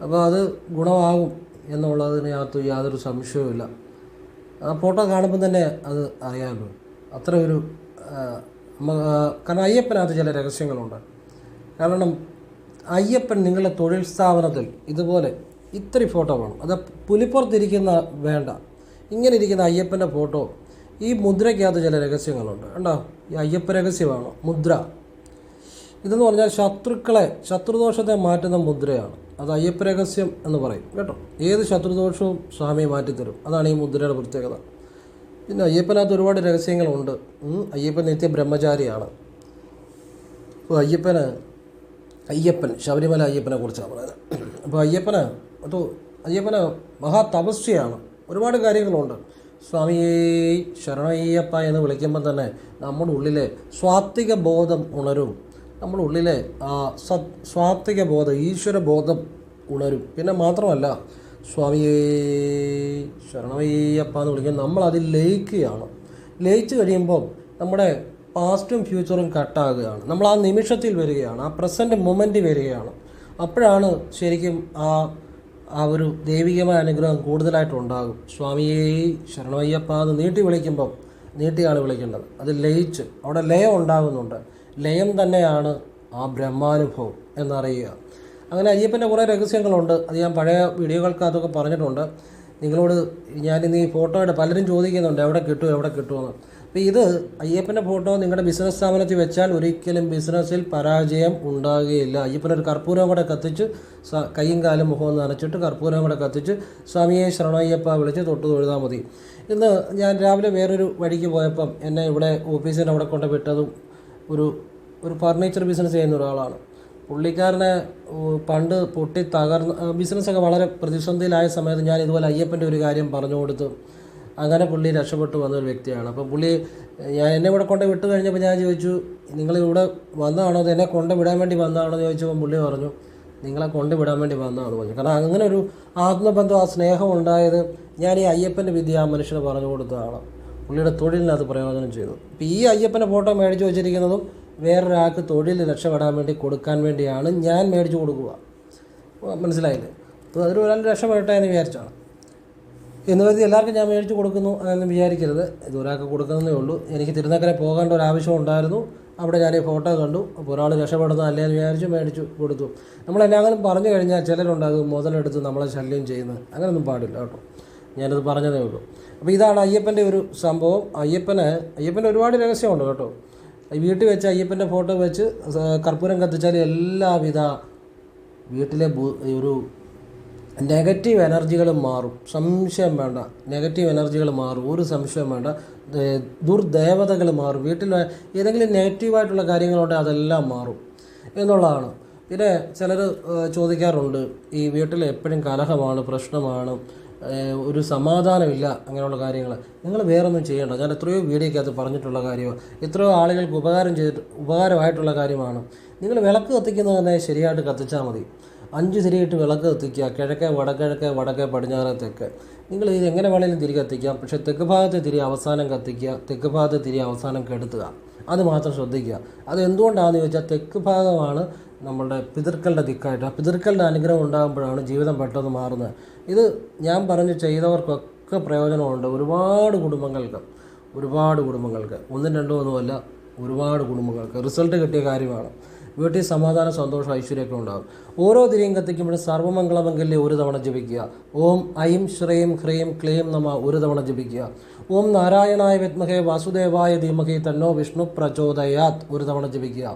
അപ്പോൾ അത് ഗുണമാകും എന്നുള്ളതിനകത്ത് യാതൊരു സംശയവുമില്ല. ആ ഫോട്ടോ കാണുമ്പോൾ തന്നെ അത് അറിയാമല്ലോ. അത്ര ഒരു കാരണം അയ്യപ്പനകത്ത് ചില രഹസ്യങ്ങളുണ്ട്. കാരണം അയ്യപ്പൻ നിങ്ങളുടെ തൊഴിൽ സ്ഥാപനത്തിൽ ഇതുപോലെ ഇത്തിരി ഫോട്ടോ വേണം. അത് പുലിപ്പുറത്തിരിക്കുന്ന വേണ്ട, ഇങ്ങനെ ഇരിക്കുന്ന അയ്യപ്പൻ്റെ ഫോട്ടോ. ഈ മുദ്രയ്ക്കകത്ത് ചില രഹസ്യങ്ങളുണ്ട്. കണ്ടോ? ഈ അയ്യപ്പ രഹസ്യമാണ് മുദ്ര. ഇതെന്ന് പറഞ്ഞാൽ ശത്രുദോഷത്തെ മാറ്റുന്ന മുദ്രയാണ്. അത് അയ്യപ്പ രഹസ്യം എന്ന് പറയും കേട്ടോ. ഏത് ശത്രുദോഷവും സ്വാമി മാറ്റിത്തരും. അതാണ് ഈ മുദ്രയുടെ പ്രത്യേകത. പിന്നെ അയ്യപ്പനകത്ത് ഒരുപാട് രഹസ്യങ്ങളുണ്ട്. അയ്യപ്പൻ നിത്യ ബ്രഹ്മചാരിയാണ്. അപ്പോൾ അയ്യപ്പൻ ശബരിമല അയ്യപ്പനെ കുറിച്ചാണ് പറയുന്നത്. അപ്പോൾ അയ്യപ്പന് മഹാ തപസ്വിയാണ്. ഒരുപാട് കാര്യങ്ങളുണ്ട്. സ്വാമിയേ ശരണയ്യപ്പ എന്ന് വിളിക്കുമ്പോൾ തന്നെ നമ്മുടെ ഉള്ളിലെ സ്വാത്വിക ബോധം ഉണരും. നമ്മുടെ ഉള്ളിലെ സ്വാത്വിക ബോധം, ഈശ്വര ബോധം ഉണരും. പിന്നെ മാത്രമല്ല, സ്വാമിയേ ശരണയ്യപ്പ എന്ന് വിളിക്കുമ്പോൾ നമ്മളതിൽ ലയിക്കുകയാണ്. ലയിച്ചു കഴിയുമ്പോൾ നമ്മുടെ പാസ്റ്റും ഫ്യൂച്ചറും കട്ടാകുകയാണ്. നമ്മൾ ആ നിമിഷത്തിൽ വരികയാണ്, ആ പ്രസൻറ്റ് മൊമെൻറ്റിൽ വരികയാണ്. അപ്പോഴാണ് ശരിക്കും ആ ഒരു ദൈവികമായ അനുഗ്രഹം കൂടുതലായിട്ടുണ്ടാകും. സ്വാമിയേ ശരണയ്യപ്പ എന്ന് നീട്ടിയാണ് വിളിക്കേണ്ടത്. അത് ലയിച്ച് അവിടെ ലയം ഉണ്ടാകുന്നുണ്ട്. ലയം തന്നെയാണ് ആ ബ്രഹ്മാനുഭവം എന്നറിയുക. അങ്ങനെ അയ്യപ്പൻ്റെ കുറേ രഹസ്യങ്ങളുണ്ട്. അത് ഞാൻ പഴയ വീഡിയോകൾക്കകത്തൊക്കെ പറഞ്ഞിട്ടുണ്ട്. നിങ്ങളോട് ഞാനിന്ന് ഈ ഫോട്ടോയുടെ പലരും ചോദിക്കുന്നുണ്ട് എവിടെ കിട്ടുമെന്ന്. അപ്പോൾ ഇത് അയ്യപ്പൻ്റെ ഫോട്ടോ നിങ്ങളുടെ ബിസിനസ് സ്ഥാപനത്തിൽ വെച്ചാൽ ഒരിക്കലും ബിസിനസ്സിൽ പരാജയം ഉണ്ടാകുകയില്ല. അയ്യപ്പനൊരു കർപ്പൂരം കൂടെ കത്തിച്ച് കൈയും കാലും മുഖവും നനച്ചിട്ട് കർപ്പൂരം കൂടെ കത്തിച്ച് സ്വാമിയെ ശരണയ്യപ്പ വിളിച്ച് തൊട്ട് തൊഴുതാൽ മതി. ഇന്ന് ഞാൻ രാവിലെ വേറൊരു വഴിക്ക് പോയപ്പം എന്നെ ഇവിടെ ഓഫീസിന് അവിടെ കൊണ്ട് വിട്ടതും ഒരു ഫർണിച്ചർ ബിസിനസ് ചെയ്യുന്ന ഒരാളാണ്. പുള്ളിക്കാരനെ പണ്ട് പൊട്ടി തകർന്ന് ബിസിനസ്സൊക്കെ വളരെ പ്രതിസന്ധിയിലായ സമയത്ത് ഞാൻ ഇതുപോലെ അയ്യപ്പൻ്റെ ഒരു കാര്യം പറഞ്ഞു കൊടുത്തു. അങ്ങനെ പുള്ളി രക്ഷപ്പെട്ടു വന്നൊരു വ്യക്തിയാണ്. അപ്പം എന്നെ ഇവിടെ കൊണ്ട് വിട്ട് കഴിഞ്ഞപ്പോൾ ഞാൻ ചോദിച്ചു, നിങ്ങളിവിടെ വന്നതാണോ, അത് എന്നെ കൊണ്ട് വിടാൻ വേണ്ടി വന്നതാണോ എന്ന് ചോദിച്ചപ്പോൾ പുള്ളി പറഞ്ഞു, നിങ്ങളെ കൊണ്ട് വിടാൻ വേണ്ടി വന്നതാണെന്ന് പറഞ്ഞു. കാരണം അങ്ങനെ ഒരു ആത്മബന്ധം, ആ സ്നേഹം ഉണ്ടായത് ഞാൻ ഈ അയ്യപ്പൻ്റെ വിദ്യ ആ മനുഷ്യന് പറഞ്ഞു കൊടുത്തതാണ്. പുള്ളിയുടെ തൊഴിലിനകത്ത് പ്രയോജനം ചെയ്തു. ഇപ്പോൾ ഈ അയ്യപ്പൻ്റെ ഫോട്ടോ മേടിച്ച് വെച്ചിരിക്കുന്നതും വേറൊരാൾക്ക് തൊഴിൽ രക്ഷപ്പെടാൻ വേണ്ടി കൊടുക്കാൻ വേണ്ടിയാണ് ഞാൻ മേടിച്ച് കൊടുക്കുക. മനസ്സിലായില്ലേ? അപ്പോൾ ഒരാൾ രക്ഷപ്പെടട്ടെ എന്ന് വിചാരിച്ചാണ്. എന്ന് കരുതി എല്ലാവർക്കും ഞാൻ മേടിച്ച് കൊടുക്കുന്നു എന്നൊന്നും വിചാരിക്കരുത്. ഇത് ഒരാൾക്ക് കൊടുക്കുന്നതേ ഉള്ളൂ. എനിക്ക് തിരുനക്കരെ പോകേണ്ട ഒരു ആവശ്യം ഉണ്ടായിരുന്നു. അവിടെ ഞാൻ ഈ ഫോട്ടോ കണ്ടു. അപ്പോൾ ഒരാൾ രക്ഷപ്പെടുന്നതല്ലേ എന്ന് വിചാരിച്ച് മേടിച്ചു കൊടുത്തു. നമ്മളെല്ലാവരും പറഞ്ഞു കഴിഞ്ഞാൽ ചിലരുണ്ടാകും മുതലെടുത്ത് നമ്മളെ ശല്യം ചെയ്യുന്നത്. അങ്ങനെയൊന്നും പാടില്ല കേട്ടോ. ഞാനത് പറഞ്ഞതേ ഉള്ളൂ. അപ്പോൾ ഇതാണ് അയ്യപ്പൻ്റെ ഒരു സംഭവം. അയ്യപ്പൻ്റെ ഒരുപാട് രഹസ്യമുണ്ട് കേട്ടോ. വീട്ടിൽ വെച്ച് അയ്യപ്പൻ്റെ ഫോട്ടോ വെച്ച് കർപ്പൂരം കത്തിച്ചാൽ എല്ലാവിധ വീട്ടിലെ ഒരു നെഗറ്റീവ് എനർജികൾ മാറും. സംശയം വേണ്ട. നെഗറ്റീവ് എനർജികൾ മാറും, ഒരു സംശയം വേണ്ട. ദുർദേവതകൾ മാറും. വീട്ടിൽ ഏതെങ്കിലും നെഗറ്റീവായിട്ടുള്ള കാര്യങ്ങളുണ്ടെങ്കിൽ അതെല്ലാം മാറും എന്നുള്ളതാണ്. പിന്നെ ചിലർ ചോദിക്കാറുണ്ട്, ഈ വീട്ടിൽ എപ്പോഴും കലഹമാണ്, പ്രശ്നമാണ്, ഒരു സമാധാനമില്ല, അങ്ങനെയുള്ള കാര്യങ്ങൾ. നിങ്ങൾ വേറൊന്നും ചെയ്യേണ്ട. ഞാൻ എത്രയോ വീഡിയോക്കകത്ത് പറഞ്ഞിട്ടുള്ള കാര്യമാണ്. എത്രയോ ആളുകൾക്ക് ഉപകാരമായിട്ടുള്ള കാര്യമാണ്. നിങ്ങൾ വിളക്ക് കത്തിക്കുന്നത് തന്നെ ശരിയായിട്ട് കത്തിച്ചാൽ മതി. 5 തിരിയിട്ട് വിളക്ക് കത്തിക്കുക. കിഴക്കേ വടക്കേ പടിഞ്ഞാറ് തെക്ക്. നിങ്ങൾ ഇത് എങ്ങനെ വേണമെങ്കിലും തിരി കത്തിക്കാം. പക്ഷേ തെക്ക് ഭാഗത്തെ തിരി അവസാനം കത്തിക്കുക, തെക്ക് ഭാഗത്തെ തിരി അവസാനം കെടുത്തുക. അത് മാത്രം ശ്രദ്ധിക്കുക. അത് എന്തുകൊണ്ടാണെന്ന് ചോദിച്ചാൽ തെക്ക് ഭാഗമാണ് നമ്മളുടെ പിതൃക്കളുടെ ദിക്കായിട്ട്. ആ പിതൃക്കളുടെ അനുഗ്രഹം ഉണ്ടാകുമ്പോഴാണ് ജീവിതം പെട്ടെന്ന് മാറുന്നത്. ഇത് ഞാൻ പറഞ്ഞ് ചെയ്തവർക്കൊക്കെ പ്രയോജനമുണ്ട്. ഒരുപാട് കുടുംബങ്ങൾക്ക് ഒന്നും രണ്ടും ഒന്നുമല്ല, ഒരുപാട് കുടുംബങ്ങൾക്ക് റിസൾട്ട് കിട്ടിയ കാര്യമാണ്. വീട്ടിൽ സമാധാനം, സന്തോഷം, ഐശ്വര്യമൊക്കെ ഉണ്ടാകും. ഓരോ തിരിയും കത്തിക്കുമ്പോഴും സർവ്വമംഗളമംഗല്യം ഒരു തവണ ജപിക്കുക. ഓം ഐം ശ്രീം ഹ്രീം ക്ലീം നമ ഒരു തവണ ജപിക്കുക. ഓം നാരായണായ വിദ്മഹേ വാസുദേവായ ധീമഹി തന്നോ വിഷ്ണു പ്രചോദയാത് ഒരു തവണ ജപിക്കുക.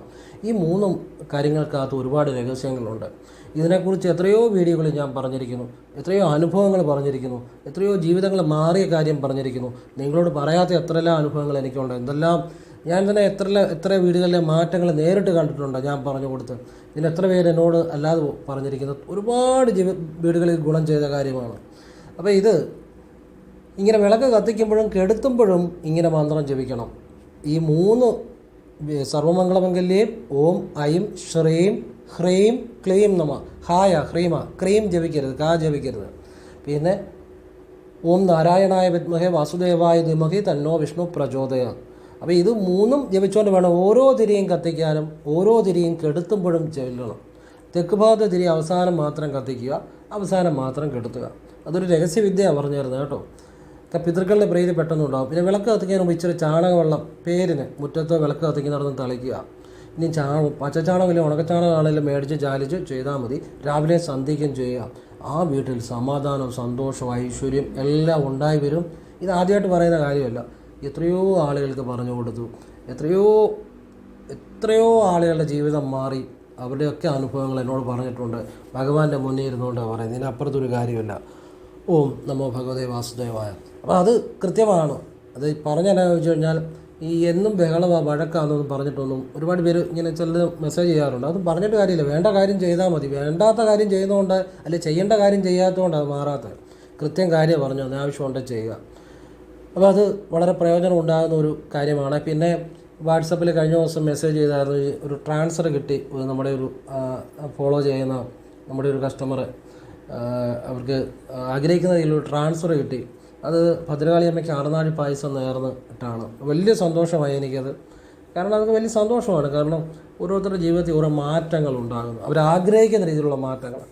ഈ 3 കാര്യങ്ങൾക്കകത്ത് ഒരുപാട് രഹസ്യങ്ങളുണ്ട്. ഇതിനെക്കുറിച്ച് എത്രയോ വീഡിയോകൾ ഞാൻ പറഞ്ഞിരിക്കുന്നു, എത്രയോ അനുഭവങ്ങൾ പറഞ്ഞിരിക്കുന്നു, എത്രയോ ജീവിതങ്ങൾ മാറിയ കാര്യം പറഞ്ഞിരിക്കുന്നു. നിങ്ങളോട് പറയാത്ത എത്രയെല്ലാം അനുഭവങ്ങൾ എനിക്കുണ്ട്. എന്തെല്ലാം ഞാൻ തന്നെ എത്ര വീടുകളിലെ മാറ്റങ്ങൾ നേരിട്ട് കണ്ടിട്ടുണ്ട് ഞാൻ പറഞ്ഞു കൊടുത്ത്. ഇതിന് എത്ര പേര് എന്നോട് അല്ലാതെ പറഞ്ഞിരിക്കുന്നത്. ഒരുപാട് വീടുകളിൽ ഗുണം ചെയ്ത കാര്യമാണ്. അപ്പോൾ ഇത് ഇങ്ങനെ വിളക്ക് കത്തിക്കുമ്പോഴും കെടുത്തുമ്പോഴും ഇങ്ങനെ മന്ത്രം ജപിക്കണം. ഈ 3 സർവ്വമംഗളമംഗല്യം ഓം ഐം ശ്രീം ഹ്രീം ക്ലീം നമ. ഹ്രീമ ക്രീം ജപിക്കരുത്, ജപിക്കരുത്. പിന്നെ ഓം നാരായണായ വിദ്മഹേ വാസുദേവായ ധീമഹി തന്നോ വിഷ്ണു പ്രചോദയാത്. അപ്പോൾ ഇത് 3 ജപിച്ചുകൊണ്ട് വേണം ഓരോ തിരിയും കത്തിക്കാനും. ഓരോ തിരിയും കെടുത്തുമ്പോഴും ചെല്ലണം. തെക്ക് ഭാഗത്തെ തിരി അവസാനം മാത്രം കത്തിക്കുക, അവസാനം മാത്രം കെടുത്തുക. അതൊരു രഹസ്യവിദ്യയാണ് പറഞ്ഞു തരുന്നത് കേട്ടോ. പിതൃക്കളുടെ പ്രീതി പെട്ടെന്നുണ്ടാകും. പിന്നെ വിളക്ക് കത്തിക്കാൻ മുമ്പ് ഇച്ചിരി ചാണകവെള്ളം പേരിന് മുറ്റത്തോ വിളക്ക് കത്തിക്കുന്നിടത്തും തളിക്കുക. ഇനി പച്ചച്ചാണകമില്ല ഉണക്കച്ചാണകമാണെങ്കിലും മേടിച്ച് ചാലിച്ച് ചെയ്താൽ മതി. രാവിലെ സന്ധ്യയ്ക്കും ചെയ്യുക. ആ വീട്ടിൽ സമാധാനം, സന്തോഷം, ഐശ്വര്യം എല്ലാം ഉണ്ടായി വരും. ഇത് ആദ്യമായിട്ട് പറയുന്ന കാര്യമല്ല. എത്രയോ ആളുകൾക്ക് പറഞ്ഞു കൊടുത്തു. എത്രയോ എത്രയോ ആളുകളുടെ ജീവിതം മാറി. അവരുടെയൊക്കെ അനുഭവങ്ങൾ എന്നോട് പറഞ്ഞിട്ടുണ്ട്. ഭഗവാന്റെ മുന്നിൽ ഇരുന്നുകൊണ്ടാണ് പറയുന്നത്, ഇതിനപ്പുറത്തൊരു കാര്യമില്ല. ഓം നമോ ഭഗവതേ വാസുദേവായ. അപ്പോൾ അത് കൃത്യമാണ്. അത് പറഞ്ഞെന്നാ ചോദിച്ചു കഴിഞ്ഞാൽ, ഈ എന്നും ബഹളമാണ് വഴക്കാണെന്നൊന്നും പറഞ്ഞിട്ടൊന്നും ഒരുപാട് പേര് ഇങ്ങനെ ചിലർ മെസ്സേജ് ചെയ്യാറുണ്ട്. അതൊന്നും പറഞ്ഞിട്ട് കാര്യമില്ല. വേണ്ട കാര്യം ചെയ്താൽ മതി. വേണ്ടാത്ത കാര്യം ചെയ്യുന്നതുകൊണ്ട്, അല്ലെങ്കിൽ ചെയ്യേണ്ട കാര്യം ചെയ്യാത്തതുകൊണ്ട് അത് മാറാത്തത്. കൃത്യം കാര്യം പറഞ്ഞു, അനാവശ്യമുണ്ട് ചെയ്യുക. അപ്പോൾ അത് വളരെ പ്രയോജനം ഉണ്ടാകുന്ന ഒരു കാര്യമാണ്. പിന്നെ വാട്സപ്പിൽ കഴിഞ്ഞ ദിവസം മെസ്സേജ് ചെയ്തായിരുന്നു, ഒരു ട്രാൻസ്ഫർ കിട്ടി. നമ്മുടെ ഒരു ഫോളോ ചെയ്യുന്ന നമ്മുടെ ഒരു കസ്റ്റമർ, അവർക്ക് ആഗ്രഹിക്കുന്ന രീതിയിലൊരു ട്രാൻസ്ഫർ കിട്ടി. അത് ഭദ്രകാളി അമ്മയ്ക്ക് അറുനാഴി പായസം നേർന്നിട്ടാണ്. വലിയ സന്തോഷമായി എനിക്കത്. കാരണം അതൊക്കെ വലിയ സന്തോഷമാണ്. കാരണം ഓരോരുത്തരുടെ ജീവിതത്തിൽ ഓരോ മാറ്റങ്ങൾ ഉണ്ടാകുന്നു, അവരാഗ്രഹിക്കുന്ന രീതിയിലുള്ള മാറ്റങ്ങൾ.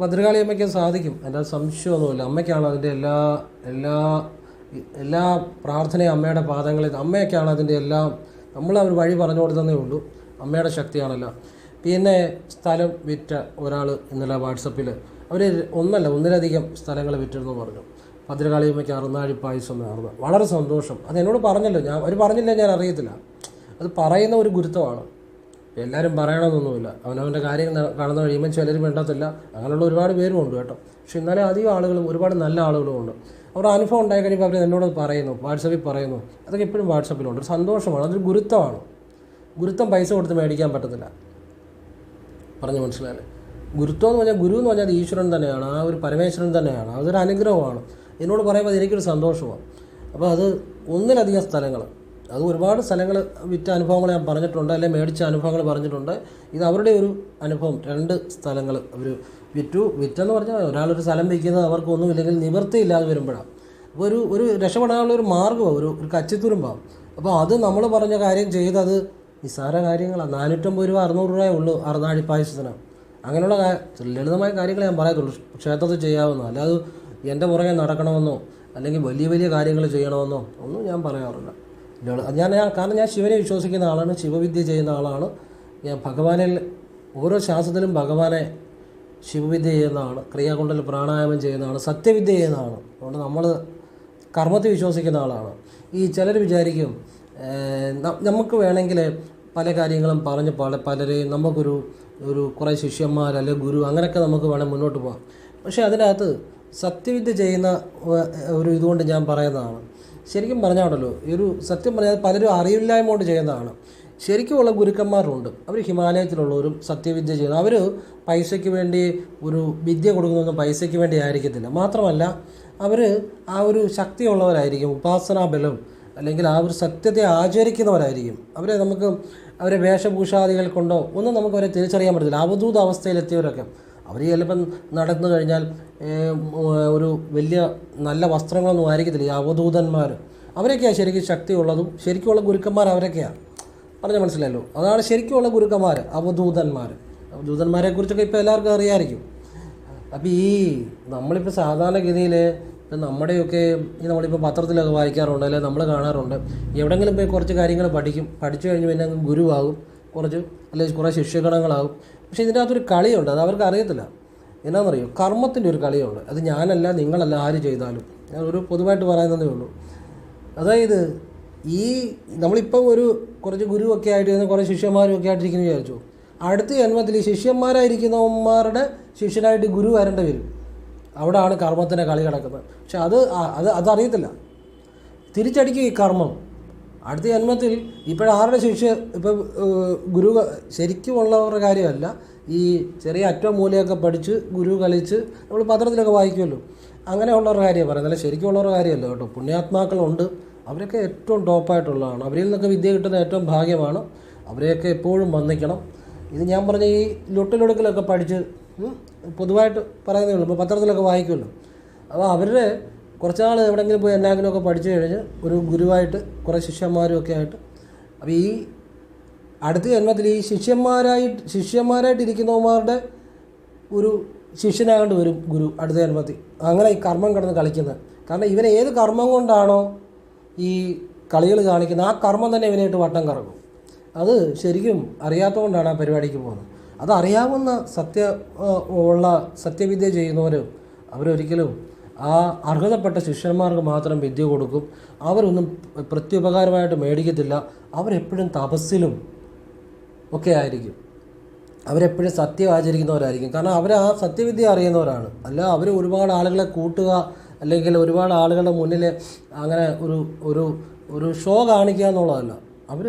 ഭദ്രകാളി അമ്മയ്ക്ക് സാധിക്കും, അതിൻ്റെ സംശയമൊന്നുമില്ല. അമ്മയ്ക്കാണ് അതിൻ്റെ എല്ലാ പ്രാർത്ഥനയും അമ്മയുടെ പാദങ്ങളിൽ. അമ്മയൊക്കെയാണ് അതിൻ്റെ എല്ലാം. നമ്മളവർ വഴി പറഞ്ഞു കൊടുത്തതേ ഉള്ളൂ. അമ്മയുടെ ശക്തിയാണല്ലോ. പിന്നെ സ്ഥലം വിറ്റ ഒരാൾ ഇന്നലെ വാട്സപ്പിൽ, അവർ ഒന്നിലധികം സ്ഥലങ്ങൾ വിറ്റെന്ന് പറഞ്ഞു. ഭദ്രകാളി അമ്മയ്ക്ക് അറുനാഴി പായസം നേർന്നു. വളരെ സന്തോഷം. അത് എന്നോട് പറഞ്ഞല്ലോ, അവർ പറഞ്ഞില്ല, ഞാൻ അറിയത്തില്ല. അത് പറയുന്ന ഒരു ഗുരുത്വമാണ്. എല്ലാവരും പറയണമെന്നൊന്നുമില്ല. അവനവൻ്റെ കാര്യങ്ങൾ കാണുന്ന കഴിയുമ്പോൾ ചിലർ വേണ്ടത്തില്ല. അങ്ങനെയുള്ള ഒരുപാട് പേരും ഉണ്ട് കേട്ടോ. പക്ഷെ എന്നാലും അധികം ആളുകളും, ഒരുപാട് നല്ല ആളുകളും ഉണ്ട്. അവരുടെ അനുഭവം ഉണ്ടായി കഴിയുമ്പോൾ അവർ എന്നോട് പറയുന്നു, വാട്സപ്പിൽ പറയുന്നു. അതൊക്കെ എപ്പോഴും വാട്സപ്പിലുണ്ട്. ഒരു സന്തോഷമാണ്, അതൊരു ഗുരുത്വമാണ്. ഗുരുത്വം പൈസ കൊടുത്ത് മേടിക്കാൻ പറ്റത്തില്ല. പറഞ്ഞ് മനസ്സിലായല്ലേ? ഗുരുത്വം എന്ന് പറഞ്ഞാൽ, ഗുരു എന്ന് പറഞ്ഞാൽ ഈശ്വരൻ തന്നെയാണ്, ആ ഒരു പരമേശ്വരൻ തന്നെയാണ്. അതൊരു അനുഗ്രഹമാണ്. എന്നോട് പറയുമ്പോൾ എനിക്കൊരു സന്തോഷമാണ്. അപ്പോൾ അത് ഒന്നിലധികം സ്ഥലങ്ങൾ, അത് ഒരുപാട് സ്ഥലങ്ങൾ വിറ്റ അനുഭവങ്ങൾ ഞാൻ പറഞ്ഞിട്ടുണ്ട്, അല്ലെങ്കിൽ മേടിച്ച അനുഭവങ്ങൾ പറഞ്ഞിട്ടുണ്ട്. ഇത് അവരുടെ ഒരു അനുഭവം. 2 സ്ഥലങ്ങൾ അവർ വിറ്റെന്ന് പറഞ്ഞാൽ, ഒരാളൊരു സ്ഥലം വിൽക്കുന്നത് അവർക്കൊന്നുമില്ലെങ്കിൽ നിവൃത്തിയില്ലാതെ വരുമ്പോഴാണ്. അപ്പോൾ ഒരു രക്ഷപ്പെടാനുള്ള ഒരു മാർഗ്ഗമാണ്, ഒരു കച്ചിത്തുരുമ്പാണ്. അപ്പോൾ അത് നമ്മൾ പറഞ്ഞ കാര്യം ചെയ്തത് നിസ്സാര കാര്യങ്ങളാണ്. 450 രൂപ 600 രൂപയേ ഉള്ളൂ അറുനാഴി പായസത്തിന്. അങ്ങനെയുള്ള ലളിതമായ കാര്യങ്ങൾ ഞാൻ പറയത്തുള്ളൂ. ക്ഷേത്രത്തിൽ ചെയ്യാവുന്ന, അല്ലാതെ എൻ്റെ പുറകെ നടക്കണമെന്നോ അല്ലെങ്കിൽ വലിയ വലിയ കാര്യങ്ങൾ ചെയ്യണമെന്നോ ഒന്നും ഞാൻ പറയാറില്ല. കാരണം ഞാൻ ശിവനെ വിശ്വസിക്കുന്ന ആളാണ്, ശിവവിദ്യ ചെയ്യുന്ന ആളാണ് ഞാൻ. ഭഗവാനിൽ ഓരോ ശാസ്ത്രത്തിലും ഭഗവാനെ ശിവവിദ്യ ചെയ്യുന്നതാണ്, ക്രിയാകുണ്ടൽ പ്രാണായാമം ചെയ്യുന്നതാണ്, സത്യവിദ്യ ചെയ്യുന്നതാണ്. അതുകൊണ്ട് നമ്മൾ കർമ്മത്തിൽ വിശ്വസിക്കുന്ന ആളാണ്. ഈ ചിലർ വിചാരിക്കും നമുക്ക് വേണമെങ്കിൽ പല കാര്യങ്ങളും പറഞ്ഞ് പലരെയും നമുക്കൊരു കുറേ ശിഷ്യന്മാർ അല്ലെങ്കിൽ ഗുരു അങ്ങനെയൊക്കെ നമുക്ക് വേണമെങ്കിൽ മുന്നോട്ട് പോകാം. പക്ഷേ അതിനകത്ത് സത്യവിദ്യ ചെയ്യുന്ന ഒരു ഇതുകൊണ്ട് ഞാൻ പറയുന്നതാണ്. ശരിക്കും പറഞ്ഞാണല്ലോ, ഈ ഒരു സത്യം പറഞ്ഞാൽ പലരും അറിവില്ലായ്മ കൊണ്ട് ചെയ്യുന്നതാണ്. ശരിക്കുമുള്ള ഗുരുക്കന്മാരുണ്ട്, അവർ ഹിമാലയത്തിലുള്ളവരും സത്യവിദ്യ ചെയ്യുന്നു. അവർ പൈസയ്ക്ക് വേണ്ടി ഒരു വിദ്യ കൊടുക്കുന്നതൊന്നും പൈസയ്ക്ക് വേണ്ടി ആയിരിക്കത്തില്ല. മാത്രമല്ല അവർ ആ ഒരു ശക്തിയുള്ളവരായിരിക്കും, ഉപാസനാബലം അല്ലെങ്കിൽ ആ ഒരു സത്യത്തെ ആചരിക്കുന്നവരായിരിക്കും. അവരെ വേഷഭൂഷാദികൾ കൊണ്ടോ ഒന്നും നമുക്കവരെ തിരിച്ചറിയാൻ പറ്റത്തില്ല. അവധൂത അവസ്ഥയിലെത്തിയവരൊക്കെ അവർ ചിലപ്പം നടന്നു കഴിഞ്ഞാൽ ഒരു വലിയ നല്ല വസ്ത്രങ്ങളൊന്നും ആയിരിക്കത്തില്ല. ഈ അവധൂതന്മാർ അവരൊക്കെയാണ് ശരിക്കും ശക്തിയുള്ളതും ശരിക്കുമുള്ള ഗുരുക്കന്മാർ അവരൊക്കെയാണ്. പറഞ്ഞാൽ മനസ്സിലായല്ലോ? അതാണ് ശരിക്കുമുള്ള ഗുരുക്കന്മാർ, അവധൂതന്മാരെ കുറിച്ചൊക്കെ ഇപ്പോൾ എല്ലാവർക്കും അറിയാമായിരിക്കും. അപ്പോൾ ഈ നമ്മളിപ്പോൾ സാധാരണഗതിയിൽ നമ്മുടെയൊക്കെ നമ്മളിപ്പോൾ പത്രത്തിലൊക്കെ വായിക്കാറുണ്ട്, അല്ലെങ്കിൽ നമ്മൾ കാണാറുണ്ട്. എവിടെയെങ്കിലും പോയി കുറച്ച് കാര്യങ്ങൾ പഠിച്ചു കഴിഞ്ഞ് പിന്നെ ഗുരുവാകും, അല്ലെങ്കിൽ കുറേ ശിഷ്യഗണങ്ങളാകും. പക്ഷേ ഇതിൻ്റെ അകത്തൊരു കളിയുണ്ട്, അത് അവർക്ക് അറിയത്തില്ല. എന്നാണെന്നറിയോ? കർമ്മത്തിൻ്റെ ഒരു കളിയുണ്ട്. അത് ഞാനല്ല, നിങ്ങളല്ല, ആര് ചെയ്താലും. ഞാൻ ഒരു പൊതുവായിട്ട് പറയുന്നതേ ഉള്ളൂ. അതായത് ഈ നമ്മളിപ്പം കുറച്ച് ഗുരുവൊക്കെ ആയിട്ട് കുറേ ശിഷ്യന്മാരും ഒക്കെ ആയിട്ടിരിക്കുന്നു വിചാരിച്ചു. അടുത്ത ജന്മത്തിൽ ഈ ശിഷ്യന്മാരായിരിക്കുന്നവന്മാരുടെ ശിഷ്യനായിട്ട് ഗുരു വരേണ്ടി വരും. അവിടെയാണ് കർമ്മത്തിൻ്റെ കളി കിടക്കുന്നത്. പക്ഷെ അതറിയത്തില്ല. തിരിച്ചടിക്കും ഈ കർമ്മം. അടുത്ത ജന്മത്തിൽ ഇപ്പോഴാരുടെ ഗുരു ശരിക്കുമുള്ളവരുടെ കാര്യമല്ല, ഈ ചെറിയ അറ്റം മൂലയൊക്കെ പഠിച്ച് ഗുരു കളിച്ച് നമ്മൾ പത്രത്തിലൊക്കെ വായിക്കുമല്ലോ, അങ്ങനെയുള്ളവരുടെ കാര്യമാണ് പറയുന്നത്. അല്ല, ശരിക്കുമുള്ളവരുടെ കാര്യമല്ല കേട്ടോ. പുണ്യാത്മാക്കളുണ്ട്, അവരൊക്കെ ഏറ്റവും ടോപ്പായിട്ടുള്ളതാണ്. അവരിൽ നിന്നൊക്കെ വിദ്യ കിട്ടുന്ന ഏറ്റവും ഭാഗ്യമാണ്. അവരെയൊക്കെ എപ്പോഴും വന്ദിക്കണം. ഇത് ഞാൻ പറഞ്ഞ ഈ ലൊട്ടിലൊടുക്കലൊക്കെ പഠിച്ച് പൊതുവായിട്ട് പറയുന്നേ ഉള്ളൂ, ഇപ്പോൾ പത്രത്തിലൊക്കെ വായിക്കുമല്ലോ. അപ്പോൾ അവരുടെ കുറച്ച് നാൾ എവിടെയെങ്കിലും പോയി എന്നാങ്കിലുമൊക്കെ പഠിച്ചു കഴിഞ്ഞ് ഒരു ഗുരുവായിട്ട് കുറേ ശിഷ്യന്മാരും ഒക്കെ ആയിട്ട്, അപ്പോൾ ഈ അടുത്ത ജന്മത്തിൽ ഈ ശിഷ്യന്മാരായിട്ടിരിക്കുന്നവന്മാരുടെ ഒരു ശിഷ്യനാകേണ്ടി വരും ഗുരു അടുത്ത ജന്മത്തിൽ. അങ്ങനെ ഈ കർമ്മം കിടന്ന് കളിക്കുന്നത്. കാരണം ഇവനെ ഏത് കർമ്മം കൊണ്ടാണോ ഈ കളികൾ കാണിക്കുന്നത്, ആ കർമ്മം തന്നെ ഇവനായിട്ട് വട്ടം കറങ്ങും. അത് ശരിക്കും അറിയാത്തതുകൊണ്ടാണ് ആ പരിപാടിക്ക് പോകുന്നത്. അതറിയാവുന്ന സത്യവിദ്യ ചെയ്യുന്നവർ അവരൊരിക്കലും ആ അർഹതപ്പെട്ട ശിഷ്യന്മാർക്ക് മാത്രം വിദ്യ കൊടുക്കും. അവരൊന്നും പ്രത്യുപകാരമായിട്ട് മേടിക്കത്തില്ല. അവരെപ്പോഴും തപസ്സിലും ഒക്കെ ആയിരിക്കും. അവരെപ്പോഴും സത്യം ആചരിക്കുന്നവരായിരിക്കും. കാരണം അവർ ആ സത്യവിദ്യ അറിയുന്നവരാണ്. അല്ല അവർ ഒരുപാട് ആളുകളെ കൂട്ടുക അല്ലെങ്കിൽ ഒരുപാട് ആളുകളുടെ മുന്നിൽ അങ്ങനെ ഒരു ഒരു ഒരു ഷോ കാണിക്കുക എന്നുള്ളതല്ല. അവർ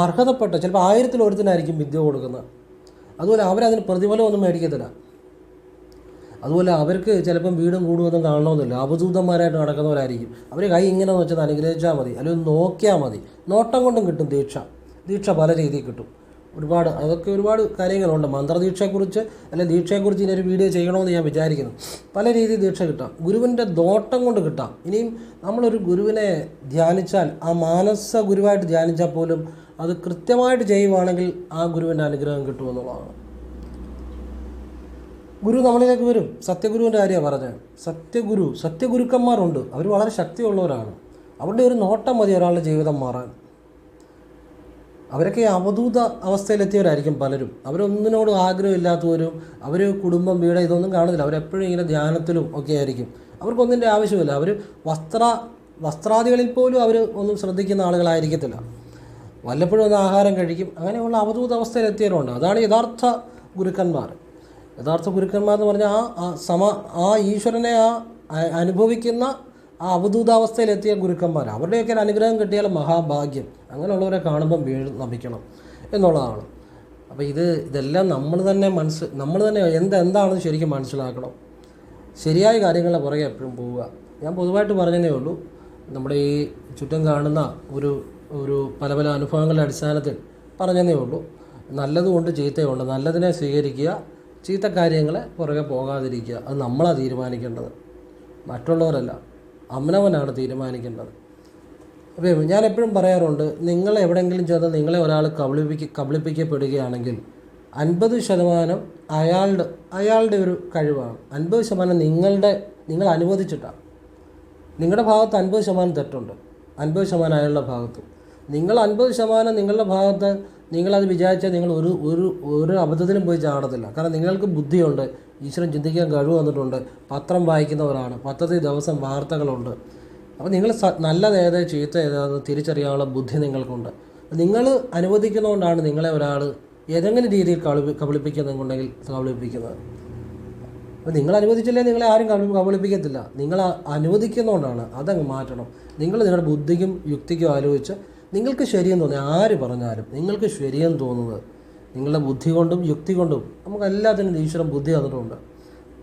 അർഹതപ്പെട്ട ചിലപ്പോൾ 1000-ൽ ഒരുത്തനായിരിക്കും വിദ്യ കൊടുക്കുന്നത്. അതുപോലെ അവരതിന് പ്രതിഫലമൊന്നും മേടിക്കത്തില്ല. അതുപോലെ അവർക്ക് ചിലപ്പം വീടും കൂടുമൊന്നും കാണണമെന്നില്ല. അവധൂതന്മാരായിട്ട് നടക്കുന്നവരായിരിക്കും. അവർ കൈ ഇങ്ങനെ വെച്ചത് അനുഗ്രഹിച്ചാൽ മതി, അല്ലെങ്കിൽ നോക്കിയാൽ മതി. നോട്ടം കൊണ്ടും കിട്ടും ദീക്ഷ പല രീതിയിൽ കിട്ടും. അതൊക്കെ ഒരുപാട് കാര്യങ്ങളുണ്ട്. മന്ത്രദീക്ഷയെക്കുറിച്ച് അല്ലെങ്കിൽ ദീക്ഷയെക്കുറിച്ച് ഇനി ഒരു വീഡിയോ ചെയ്യണമെന്ന് ഞാൻ വിചാരിക്കുന്നു. പല രീതിയിൽ ദീക്ഷ കിട്ടാം, ഗുരുവിൻ്റെ നോട്ടം കൊണ്ട് കിട്ടാം. ഇനിയും നമ്മളൊരു ഗുരുവിനെ ധ്യാനിച്ചാൽ, ആ മാനസ ഗുരുവായിട്ട് ധ്യാനിച്ചാൽ പോലും അത് കൃത്യമായിട്ട് ചെയ്യുവാണെങ്കിൽ ആ ഗുരുവിൻ്റെ അനുഗ്രഹം കിട്ടുമെന്നുള്ളതാണ്. ഗുരു നമ്മളിലേക്ക് വരും. സത്യഗുരുവിൻ്റെ കാര്യമാണ് പറഞ്ഞത്. സത്യഗുരുക്കന്മാരുണ്ട്. അവർ വളരെ ശക്തിയുള്ളവരാണ്. അവരുടെ ഒരു നോട്ടം മതി ഒരാളുടെ ജീവിതം മാറാൻ. അവരൊക്കെ അവധൂത അവസ്ഥയിലെത്തിയവരായിരിക്കും പലരും. അവരൊന്നിനോടും ആഗ്രഹമില്ലാത്തവരും, അവർ കുടുംബം, വീട് ഇതൊന്നും കാണുന്നില്ല. അവരെപ്പോഴും ഇങ്ങനെ ധ്യാനത്തിലും ഒക്കെ ആയിരിക്കും. അവർക്കൊന്നിൻ്റെ ആവശ്യമില്ല. അവർ വസ്ത്രാദികളിൽ പോലും അവർ ഒന്നും ശ്രദ്ധിക്കുന്ന ആളുകളായിരിക്കത്തില്ല. വല്ലപ്പോഴും ഒന്ന് ആഹാരം കഴിക്കും. അങ്ങനെയുള്ള അവധൂത അവസ്ഥയിലെത്തിയവരുണ്ട്. അതാണ് യഥാർത്ഥ ഗുരുക്കന്മാർ. എന്ന് പറഞ്ഞാൽ ആ ഈശ്വരനെ അനുഭവിക്കുന്ന ആ അവധൂതാവസ്ഥയിലെത്തിയ ഗുരുക്കന്മാർ. അവരുടെയൊക്കെ ഒരു അനുഗ്രഹം കിട്ടിയാൽ മഹാഭാഗ്യം. അങ്ങനെയുള്ളവരെ കാണുമ്പം നമിക്കണം എന്നുള്ളതാണ്. അപ്പോൾ ഇതെല്ലാം നമ്മൾ തന്നെ എന്താണെന്ന് ശരിക്കും മനസ്സിലാക്കണം. ശരിയായ കാര്യങ്ങളുടെ പുറകെ എപ്പോഴും പോവുക. ഞാൻ പൊതുവായിട്ട് പറഞ്ഞതേ ഉള്ളൂ. നമ്മുടെ ഈ ചുറ്റും കാണുന്ന ഒരു പല പല അനുഭവങ്ങളുടെ അടിസ്ഥാനത്തിൽ പറഞ്ഞതേ ഉള്ളൂ. നല്ലതുകൊണ്ട് ചീത്തയുണ്ട്. നല്ലതിനെ സ്വീകരിക്കുക, ചീത്ത കാര്യങ്ങളെ പുറകെ പോകാതിരിക്കുക. അത് നമ്മളാണ് തീരുമാനിക്കേണ്ടത്, മറ്റുള്ളവരല്ല. അവനവനാണ് തീരുമാനിക്കേണ്ടത്. അപ്പോൾ ഞാൻ എപ്പോഴും പറയാറുണ്ട്, നിങ്ങൾ എവിടെയെങ്കിലും ചെന്ന് നിങ്ങളെ ഒരാൾ കബളിപ്പിക്കപ്പെടുകയാണെങ്കിൽ 50% അയാളുടെ ഒരു കഴിവാണ്. 50% നിങ്ങൾ അനുവദിച്ചിട്ടാണ്. നിങ്ങളുടെ ഭാഗത്ത് 50% തെറ്റുണ്ട്, 50% അയാളുടെ ഭാഗത്തും. നിങ്ങൾ 50% നിങ്ങളുടെ ഭാഗത്ത് നിങ്ങളത് വിചാരിച്ചാൽ നിങ്ങൾ ഒരു അബദ്ധത്തിലും പോയി ചാടത്തില്ല. കാരണം നിങ്ങൾക്ക് ബുദ്ധിയുണ്ട്, ഈശ്വരൻ ചിന്തിക്കാൻ കഴിവ് വന്നിട്ടുണ്ട്, പത്രം വായിക്കുന്നവരാണ്, പത്രത്തിൽ ദിവസം വാർത്തകളുണ്ട്. അപ്പോൾ നിങ്ങൾ നല്ലതേത് ചീത്ത ഏതാണെന്ന് തിരിച്ചറിയാനുള്ള ബുദ്ധി നിങ്ങൾക്കുണ്ട്. നിങ്ങൾ അനുവദിക്കുന്നതുകൊണ്ടാണ് നിങ്ങളെ ഒരാൾ ഏതെങ്കിലും രീതിയിൽ കബളിപ്പിക്കുന്നുണ്ടെങ്കിൽ കബളിപ്പിക്കുന്നത്. അപ്പോൾ നിങ്ങൾ അനുവദിച്ചില്ലേ നിങ്ങളെ ആരും കബളിപ്പിക്കത്തില്ല. നിങ്ങൾ അനുവദിക്കുന്നതുകൊണ്ടാണ്. അതങ്ങ് മാറ്റണം. നിങ്ങൾ നിങ്ങളുടെ ബുദ്ധിക്കും യുക്തിക്കും ആലോചിച്ച് നിങ്ങൾക്ക് ശരിയെന്ന് തോന്നി ആര് പറഞ്ഞാലും നിങ്ങൾക്ക് ശരിയെന്ന് തോന്നുന്നത് നിങ്ങളുടെ ബുദ്ധി കൊണ്ടും യുക്തി കൊണ്ടും, നമുക്ക് എല്ലാത്തിനും ഈശ്വരൻ ബുദ്ധി തന്നിട്ടുണ്ട്.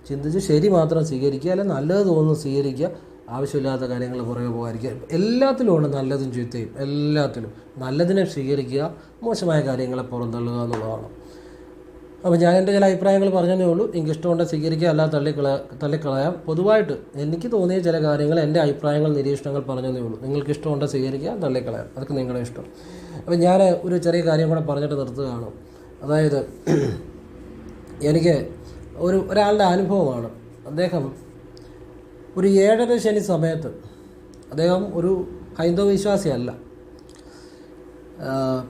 ചിന്തിച്ച് ശരി മാത്രം സ്വീകരിക്കുക, അല്ലെങ്കിൽ നല്ലത് തോന്നുന്നത് സ്വീകരിക്കുക, ആവശ്യമില്ലാത്ത കാര്യങ്ങൾ പുറകെ പോകാതിരിക്കുക. എല്ലാത്തിലും ഉണ്ട് നല്ലതും ചീത്തയും. എല്ലാത്തിലും നല്ലതിനെ സ്വീകരിക്കുക, മോശമായ കാര്യങ്ങളെ പുറന്തള്ളുക എന്നുള്ളതാണ്. അപ്പോൾ ഞാൻ എൻ്റെ ചില അഭിപ്രായങ്ങൾ പറഞ്ഞതേ ഉള്ളൂ. എനിക്ക് ഇഷ്ടമുണ്ടെങ്കിൽ സ്വീകരിക്കുക, അല്ലാതെ തള്ളിക്കളയാം. പൊതുവായിട്ട് എനിക്ക് തോന്നിയ ചില കാര്യങ്ങൾ, എൻ്റെ അഭിപ്രായങ്ങൾ, നിരീക്ഷണങ്ങൾ പറഞ്ഞതേ ഉള്ളൂ. നിങ്ങൾക്ക് ഇഷ്ടമുണ്ടെങ്കിൽ സ്വീകരിക്കുക, തള്ളിക്കളയാം, അതൊക്കെ നിങ്ങളുടെ ഇഷ്ടം. അപ്പോൾ ഞാൻ ഒരു ചെറിയ കാര്യം കൂടെ പറഞ്ഞിട്ട് നിർത്തുകയാണ്. അതായത് എനിക്ക് ഒരാളുടെ അനുഭവമാണ്. അദ്ദേഹം ഒരു 7:30 ശനി സമയത്ത്, അദ്ദേഹം ഒരു ഹൈന്ദവ വിശ്വാസിയല്ല,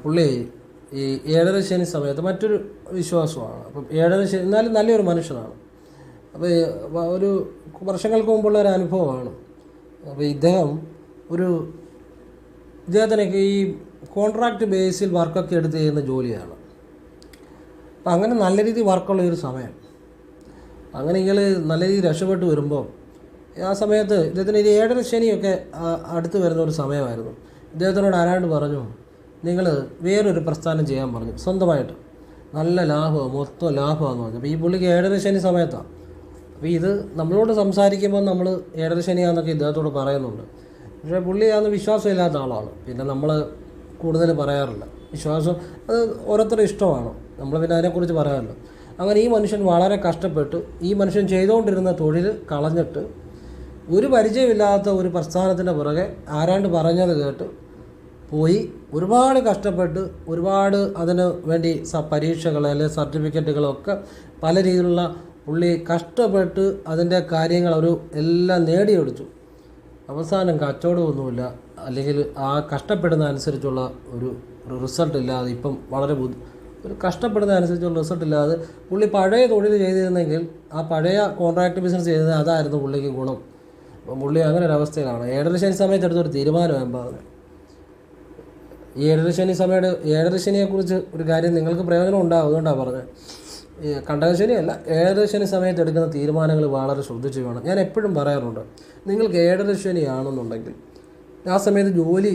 പുള്ളി ഈ 7:30 ശനി സമയത്ത് മറ്റൊരു വിശ്വാസമാണ്. അപ്പം 7:30 ശനി എന്നാലും നല്ലൊരു മനുഷ്യനാണ്. അപ്പോൾ ഒരു വർഷങ്ങൾക്ക് മുമ്പുള്ള ഒരു അനുഭവമാണ്. അപ്പോൾ ഇദ്ദേഹത്തിനൊക്കെ ഈ കോൺട്രാക്റ്റ് ബേസിൽ വർക്കൊക്കെ എടുത്ത് ചെയ്യുന്ന ജോലിയാണ്. അപ്പം അങ്ങനെ നല്ല രീതിയിൽ വർക്കുള്ള ഒരു സമയം. അങ്ങനെ ഇയാൾ നല്ല രീതിയിൽ രക്ഷപ്പെട്ട് വരുമ്പോൾ ആ സമയത്ത് ഇദ്ദേഹത്തിന് ഒരു 7:30 ശനിയൊക്കെ അടുത്ത് വരുന്ന ഒരു സമയമായിരുന്നു. ഇദ്ദേഹത്തിനോട് ആരാണ്ട് പറഞ്ഞു, നിങ്ങൾ വേറൊരു പ്രസ്ഥാനം ചെയ്യാൻ പറഞ്ഞു, സ്വന്തമായിട്ട് നല്ല ലാഭമാണ്, മൊത്തം ലാഭമാണെന്ന് പറഞ്ഞു. അപ്പോൾ ഈ പുള്ളിക്ക് 7:30 ശനി സമയത്താണ്. അപ്പോൾ ഇത് നമ്മളോട് സംസാരിക്കുമ്പോൾ നമ്മൾ 7:30 ശനിയാണെന്നൊക്കെ ഇദ്ദേഹത്തോട് പറയുന്നുണ്ട്. പക്ഷേ പുള്ളി അന്ന് വിശ്വാസമില്ലാത്ത ആളാണ്. പിന്നെ നമ്മൾ കൂടുതൽ പറയാറില്ല. വിശ്വാസം അത് ഓരോരുത്തരുടെ ഇഷ്ടമാണ്, നമ്മൾ പിന്നെ അതിനെക്കുറിച്ച് പറയാറില്ല. അങ്ങനെ ഈ മനുഷ്യൻ വളരെ കഷ്ടപ്പെട്ട് ഈ മനുഷ്യൻ ചെയ്തുകൊണ്ടിരുന്ന തൊഴിൽ കളഞ്ഞിട്ട് ഒരു പരിചയമില്ലാത്ത ഒരു പ്രസ്ഥാനത്തിൻ്റെ പുറകെ ആരാണ്ട് പറഞ്ഞത് കേട്ട് പോയി ഒരുപാട് കഷ്ടപ്പെട്ട് ഒരുപാട് അതിന് വേണ്ടി പരീക്ഷകൾ അല്ലെങ്കിൽ സർട്ടിഫിക്കറ്റുകളൊക്കെ പല രീതിയിലുള്ള പുള്ളി കഷ്ടപ്പെട്ട് അതിൻ്റെ കാര്യങ്ങൾ എല്ലാം നേടിയെടുത്തു. അവസാനം കച്ചവടമൊന്നുമില്ല, അല്ലെങ്കിൽ ആ കഷ്ടപ്പെടുന്ന അനുസരിച്ചുള്ള ഒരു റിസൾട്ട് ഇല്ലാതെ, ഇപ്പം വളരെ ഒരു കഷ്ടപ്പെടുന്ന അനുസരിച്ചുള്ള റിസൾട്ട് ഇല്ലാതെ പുള്ളി പഴയ തൊഴിൽ ചെയ്തിരുന്നെങ്കിൽ, ആ പഴയ കോൺട്രാക്ട് ബിസിനസ് ചെയ്തത് അതായിരുന്നു പുള്ളിക്ക് ഗുണം. അപ്പം പുള്ളി അങ്ങനെ ഒരു അവസ്ഥയിലാണ്. 7:30 ശനി സമയത്ത് എടുത്തൊരു തീരുമാനം ഞാൻ പറഞ്ഞു, ഈ ഏഴര ശനിയെക്കുറിച്ച് ഒരു കാര്യം നിങ്ങൾക്ക് പ്രയോജനം ഉണ്ടാകും, അതുകൊണ്ടാണ് പറഞ്ഞത്. ഈ കണ്ടകശനിയല്ല, ഏഴര ശനി സമയത്ത് എടുക്കുന്ന തീരുമാനങ്ങൾ വളരെ ശ്രദ്ധിച്ച് വേണം. ഞാൻ എപ്പോഴും പറയാറുണ്ട്, നിങ്ങൾക്ക് ഏഴര ശനിയാണെന്നുണ്ടെങ്കിൽ ആ സമയത്ത് ജോലി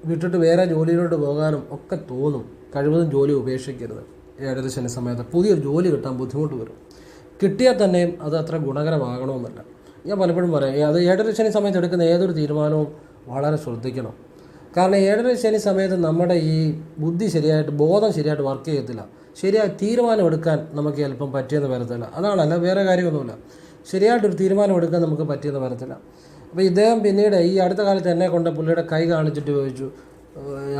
വിട്ടിട്ട് വേറെ ജോലിയിലോട്ട് പോകാനും ഒക്കെ തോന്നും. കഴിവതും ജോലി ഉപേക്ഷിക്കരുത്. ഏഴര ശനി സമയത്ത് പുതിയൊരു ജോലി കിട്ടാൻ ബുദ്ധിമുട്ട് വരും. കിട്ടിയാൽ തന്നെയും അത് അത്ര ഗുണകരമാകണമെന്നില്ല. ഞാൻ പലപ്പോഴും പറയാം, അത് ഏഴര ശനി സമയത്ത് എടുക്കുന്ന ഏതൊരു തീരുമാനവും വളരെ ശ്രദ്ധിക്കണം. കാരണം ഏഴര ശനി സമയത്ത് നമ്മുടെ ഈ ബുദ്ധി ബോധം ശരിയായിട്ട് വർക്ക് ചെയ്യത്തില്ല. ശരിയായ തീരുമാനം എടുക്കാൻ നമുക്ക് ചിലപ്പം പറ്റിയെന്ന് വരത്തില്ല. അല്ല വേറെ കാര്യമൊന്നുമില്ല. ശരിയായിട്ടൊരു തീരുമാനം എടുക്കാൻ നമുക്ക് പറ്റിയെന്ന് വരത്തില്ല. അപ്പോൾ ഇദ്ദേഹം പിന്നീട് ഈ അടുത്ത കാലത്ത് എന്നെ കൊണ്ട് പുള്ളിയുടെ കൈ കാണിച്ചിട്ട് ചോദിച്ചു,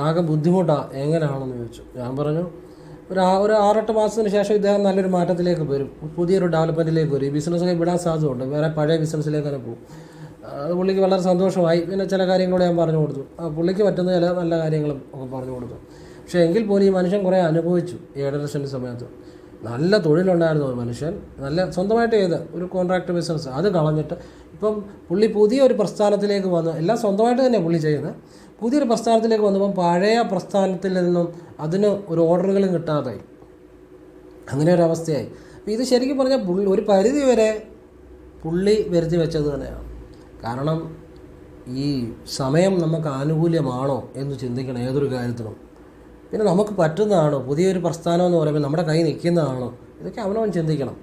ആകെ ബുദ്ധിമുട്ടാണ്, എങ്ങനെയാണെന്ന് ചോദിച്ചു. ഞാൻ പറഞ്ഞു, ഒരു 6-8 മാസത്തിന് ശേഷം ഇദ്ദേഹം നല്ലൊരു മാറ്റത്തിലേക്ക് വരും, പുതിയൊരു ഡെവലപ്മെൻറ്റിലേക്ക് വരും. ഈ ബിസിനസ്സൊക്കെ വിടാൻ സാധ്യതയുണ്ട്, വേറെ പഴയ ബിസിനസ്സിലേക്ക് തന്നെ പോകും. അത് പുള്ളിക്ക് വളരെ സന്തോഷമായി. പിന്നെ ചില കാര്യങ്ങളോട് ഞാൻ പറഞ്ഞു കൊടുത്തു, പുള്ളിക്ക് പറ്റുന്ന ചില നല്ല കാര്യങ്ങളും ഒക്കെ പറഞ്ഞു കൊടുത്തു. പക്ഷേ എങ്കിൽ പോലും ഈ മനുഷ്യൻ കുറേ അനുഭവിച്ചു. ഏഴര ശനി സമയത്ത് നല്ല തൊഴിലുണ്ടായിരുന്നു ഒരു മനുഷ്യൻ, നല്ല സ്വന്തമായിട്ട് ചെയ്ത ഒരു കോൺട്രാക്ട് ബിസിനസ്, അത് കളഞ്ഞിട്ട് ഇപ്പം പുള്ളി പുതിയൊരു പ്രസ്ഥാനത്തിലേക്ക് വന്നു. എല്ലാം സ്വന്തമായിട്ട് തന്നെ പുള്ളി ചെയ്യുന്നത്. പുതിയൊരു പ്രസ്ഥാനത്തിലേക്ക് വന്നപ്പം പഴയ പ്രസ്ഥാനത്തിൽ നിന്നും അതിന് ഒരു ഓർഡറുകളും കിട്ടാതായി. അങ്ങനെ ഒരു അവസ്ഥയായി. അപ്പോൾ ഇത് ശരിക്കും പറഞ്ഞാൽ ഒരു പരിധി വരെ പുള്ളി വരുത്തി വെച്ചത് തന്നെയാണ്. കാരണം ഈ സമയം നമുക്ക് ആനുകൂല്യമാണോ എന്ന് ചിന്തിക്കണം ഏതൊരു കാര്യത്തിനും. പിന്നെ നമുക്ക് പറ്റുന്നതാണോ, പുതിയൊരു പ്രസ്ഥാനം എന്ന് പറയുമ്പോൾ നമ്മുടെ കൈ നിൽക്കുന്നതാണോ, ഇതൊക്കെ അവനവൻ ചിന്തിക്കണം.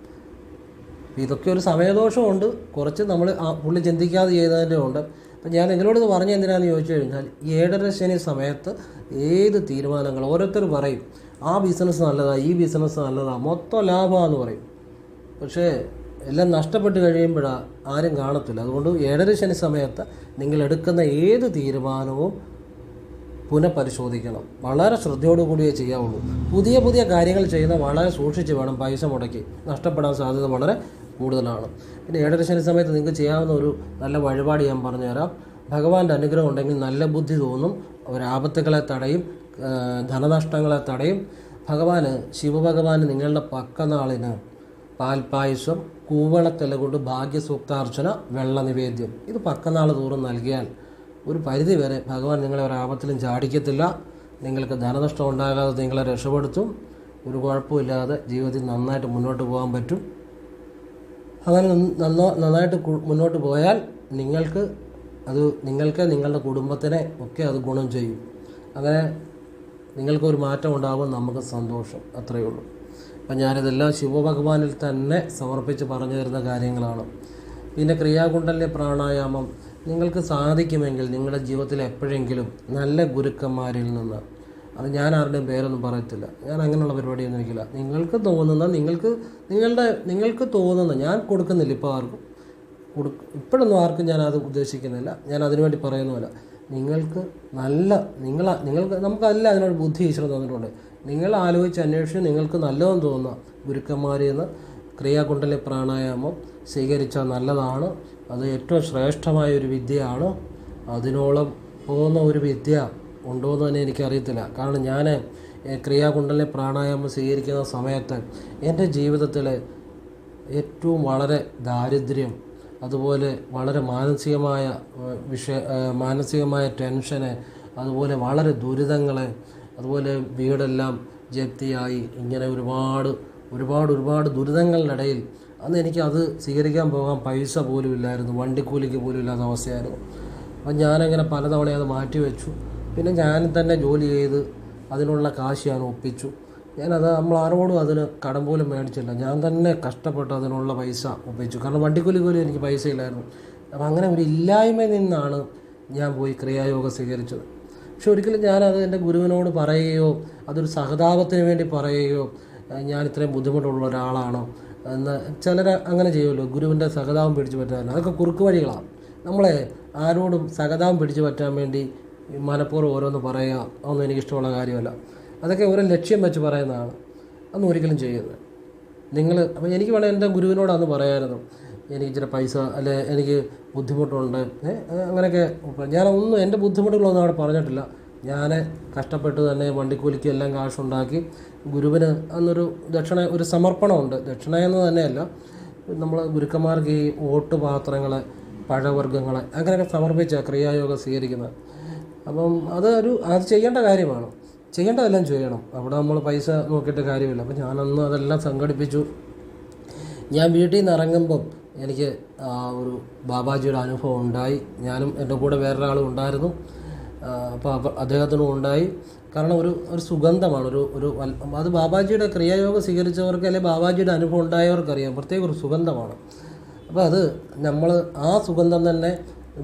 ഇതൊക്കെ ഒരു സമയദോഷമുണ്ട്, കുറച്ച് നമ്മൾ പുള്ളി ചിന്തിക്കാതെ ചെയ്തതിൻ്റെ ഉണ്ട്. അപ്പം ഞാൻ നിങ്ങളോട് ഇത് പറഞ്ഞ എന്തിനാണെന്ന് ചോദിച്ചു കഴിഞ്ഞാൽ, ഏഴര ശനി സമയത്ത് ഏത് തീരുമാനങ്ങൾ ഓരോരുത്തർ പറയും, ആ ബിസിനസ് നല്ലതാണ്, ഈ ബിസിനസ് നല്ലതാണ്, മൊത്തം ലാഭമാണെന്ന് പറയും. പക്ഷേ എല്ലാം നഷ്ടപ്പെട്ട് കഴിയുമ്പോഴാണ് ആരും കാണത്തില്ല. അതുകൊണ്ട് ഏഴര ശനി സമയത്ത് നിങ്ങൾ എടുക്കുന്ന ഏത് തീരുമാനവും പുനഃപരിശോധിക്കണം. വളരെ ശ്രദ്ധയോടുകൂടിയേ ചെയ്യാവുള്ളൂ. പുതിയ കാര്യങ്ങൾ ചെയ്യുന്ന വളരെ സൂക്ഷിച്ച് വേണം. പൈസ മുടക്കി നഷ്ടപ്പെടാൻ സാധ്യത വളരെ കൂടുതലാണ്. പിന്നെ ഏഴര ശനി സമയത്ത് നിങ്ങൾക്ക് ചെയ്യാവുന്ന ഒരു നല്ല വഴിപാട് ഞാൻ പറഞ്ഞുതരാം. ഭഗവാന്റെ അനുഗ്രഹം ഉണ്ടെങ്കിൽ നല്ല ബുദ്ധി തോന്നും, ഒരാപത്തുകളെ തടയും, ധനനഷ്ടങ്ങളെ തടയും. ശിവഭഗവാന് നിങ്ങളുടെ പക്കനാളിന് പാൽപ്പായസം, കൂവളത്തില കൊണ്ട് ഭാഗ്യസൂക്താർച്ചന, വെള്ള നിവേദ്യം, ഇത് പക്കനാൾ തോറും നൽകിയാൽ ഒരു പരിധി വരെ ഭഗവാൻ നിങ്ങളെ ഒരാപത്തിലും ചാടിക്കത്തില്ല. നിങ്ങൾക്ക് ധനനഷ്ടം ഉണ്ടാകാതെ നിങ്ങളെ രക്ഷപ്പെടുത്തും. ഒരു കുഴപ്പമില്ലാതെ ജീവിതത്തിൽ നന്നായിട്ട് മുന്നോട്ട് പോകാൻ പറ്റും. അങ്ങനെ നന്നായിട്ട് മുന്നോട്ട് പോയാൽ നിങ്ങൾക്ക് നിങ്ങളുടെ കുടുംബത്തിനെ ഒക്കെ അത് ഗുണം ചെയ്യും. അങ്ങനെ നിങ്ങൾക്കൊരു മാറ്റം ഉണ്ടാകും, നമുക്ക് സന്തോഷം. അത്രയേ ഉള്ളൂ. അപ്പം ഞാനിതെല്ലാം ശിവഭഗവാനിൽ തന്നെ സമർപ്പിച്ച് പറഞ്ഞു തരുന്ന കാര്യങ്ങളാണ്. പിന്നെ ക്രിയാകുണ്ടലിൻ്റെ പ്രാണായാമം നിങ്ങൾക്ക് സാധിക്കുമെങ്കിൽ നിങ്ങളുടെ ജീവിതത്തിൽ എപ്പോഴെങ്കിലും നല്ല ഗുരുക്കന്മാരിൽ നിന്ന്, അത് ഞാൻ ആരുടെയും പേരൊന്നും പറയത്തില്ല, ഞാൻ അങ്ങനെയുള്ള പരിപാടിയൊന്നും എനിക്കില്ല. നിങ്ങൾക്ക് തോന്നുന്ന ഞാൻ കൊടുക്കുന്നില്ല ഇപ്പോൾ ആർക്കും, ഇപ്പോഴൊന്നും ആർക്കും ഞാൻ അത് ഉദ്ദേശിക്കുന്നില്ല, ഞാൻ അതിനുവേണ്ടി പറയുന്നുമില്ല. നിങ്ങൾക്ക് നമുക്കല്ല അതിനോട് ബുദ്ധി ഈശ്വരൻ തന്നിട്ടുണ്ട്. നിങ്ങൾ ആലോചിച്ച് അന്വേഷിച്ച് നിങ്ങൾക്ക് നല്ലതെന്ന് തോന്നുന്ന ഗുരുക്കന്മാരിൽ നിന്ന് ക്രിയാകുണ്ടലിൻ്റെ പ്രാണായാമം സ്വീകരിച്ചാൽ നല്ലതാണ്. അത് ഏറ്റവും ശ്രേഷ്ഠമായൊരു വിദ്യയാണ്. അതിനോളം പോകുന്ന ഒരു വിദ്യ ഉണ്ടോ എന്ന് തന്നെ എനിക്കറിയത്തില്ല. കാരണം ഞാൻ ക്രിയാകുണ്ടലിൻ്റെ പ്രാണായാമം സ്വീകരിക്കുന്ന സമയത്ത് എൻ്റെ ജീവിതത്തിൽ ഏറ്റവും വളരെ ദാരിദ്ര്യം, അതുപോലെ വളരെ മാനസികമായ ടെൻഷന്, അതുപോലെ വളരെ ദുരിതങ്ങൾ, അതുപോലെ വീടെല്ലാം ജപ്തിയായി, ഇങ്ങനെ ഒരുപാട് ദുരിതങ്ങളിനിടയിൽ അന്ന് എനിക്കത് സ്വീകരിക്കാൻ പോകാൻ പൈസ പോലും ഇല്ലായിരുന്നു, വണ്ടിക്കൂലിക്ക് പോലും ഇല്ലാത്ത അവസ്ഥയായിരുന്നു. അപ്പം ഞാനങ്ങനെ പലതവണ അത് മാറ്റിവെച്ചു. പിന്നെ ഞാൻ തന്നെ ജോലി ചെയ്ത് അതിനുള്ള കാശ് ഞാൻ ഒപ്പിച്ചു. നമ്മൾ ആരോടും അതിന് കടം പോലും മേടിച്ചില്ല, ഞാൻ തന്നെ കഷ്ടപ്പെട്ട് അതിനുള്ള പൈസ ഒപ്പിച്ചു. കാരണം വണ്ടിക്കൂലി പോലും എനിക്ക് പൈസ ഇല്ലായിരുന്നു. അപ്പം അങ്ങനെ ഒരു ഇല്ലായ്മയിൽ നിന്നാണ് ഞാൻ പോയി ക്രിയായോഗം സ്വീകരിച്ചത്. പക്ഷെ ഒരിക്കലും ഞാനത് എൻ്റെ ഗുരുവിനോട് പറയുകയോ അതൊരു സഹതാപത്തിന് വേണ്ടി പറയുകയോ ഞാൻ ഇത്രയും ബുദ്ധിമുട്ടുള്ള ഒരാളാണോ എന്ന് ചിലർ അങ്ങനെ ചെയ്യുമല്ലോ, ഗുരുവിൻ്റെ സഹതാപം പിടിച്ചു പറ്റാൻ. അതൊക്കെ കുറുക്ക് വഴികളാണ്. നമ്മളെ ആരോടും സഹതാപം പിടിച്ചു പറ്റാൻ വേണ്ടി മനഃപൂർവ്വം ഓരോന്ന് പറയുക അതൊന്നും എനിക്കിഷ്ടമുള്ള കാര്യമല്ല. അതൊക്കെ ഓരോ ലക്ഷ്യം വെച്ച് പറയുന്നതാണ്, അതൊന്നും ഒരിക്കലും ചെയ്യരുത്. അപ്പോൾ എനിക്ക് വേണമെങ്കിൽ എൻ്റെ ഗുരുവിനോട് അന്ന് പറയാമായിരുന്നു, എനിക്ക് ഇച്ചിരി പൈസ അല്ലെ എനിക്ക് ബുദ്ധിമുട്ടുണ്ട്, അങ്ങനെയൊക്കെ. ഞാനൊന്നും എൻ്റെ ബുദ്ധിമുട്ടുകളൊന്നും അവിടെ പറഞ്ഞിട്ടില്ല. ഞാൻ കഷ്ടപ്പെട്ട് തന്നെ വണ്ടിക്കൂലിക്ക് എല്ലാം കാശുണ്ടാക്കി ഗുരുവിന് അന്നൊരു ഒരു സമർപ്പണമുണ്ട്. ദക്ഷിണയെന്ന് തന്നെയല്ല, നമ്മൾ ഗുരുക്കന്മാർക്ക് ഈ ഓട്ടുപാത്രങ്ങൾ, പഴവർഗ്ഗങ്ങൾ അങ്ങനെയൊക്കെ സമർപ്പിച്ച ക്രിയായോഗം സ്വീകരിക്കുന്നത്. അപ്പം അത് ചെയ്യേണ്ട കാര്യമാണ്. ചെയ്യേണ്ടതെല്ലാം ചെയ്യണം. അവിടെ നമ്മൾ പൈസ നോക്കിയിട്ട് കാര്യമില്ല. അപ്പം ഞാനന്ന് അതെല്ലാം സംഘടിപ്പിച്ചു. ഞാൻ വീട്ടിൽ നിന്ന് ഇറങ്ങുമ്പം എനിക്ക് ഒരു ബാബാജിയുടെ അനുഭവം ഉണ്ടായി. ഞാനും എൻ്റെ കൂടെ വേറൊരാളും ഉണ്ടായിരുന്നു. അപ്പോൾ അദ്ദേഹത്തിനും ഉണ്ടായി. കാരണം ഒരു സുഗന്ധമാണ്, അത് ബാബാജിയുടെ ക്രിയായോഗം സ്വീകരിച്ചവർക്ക് അല്ലെങ്കിൽ ബാബാജിയുടെ അനുഭവം ഉണ്ടായവർക്കറിയാം, പ്രത്യേക ഒരു സുഗന്ധമാണ്. അപ്പോൾ അത് നമ്മൾ ആ സുഗന്ധം തന്നെ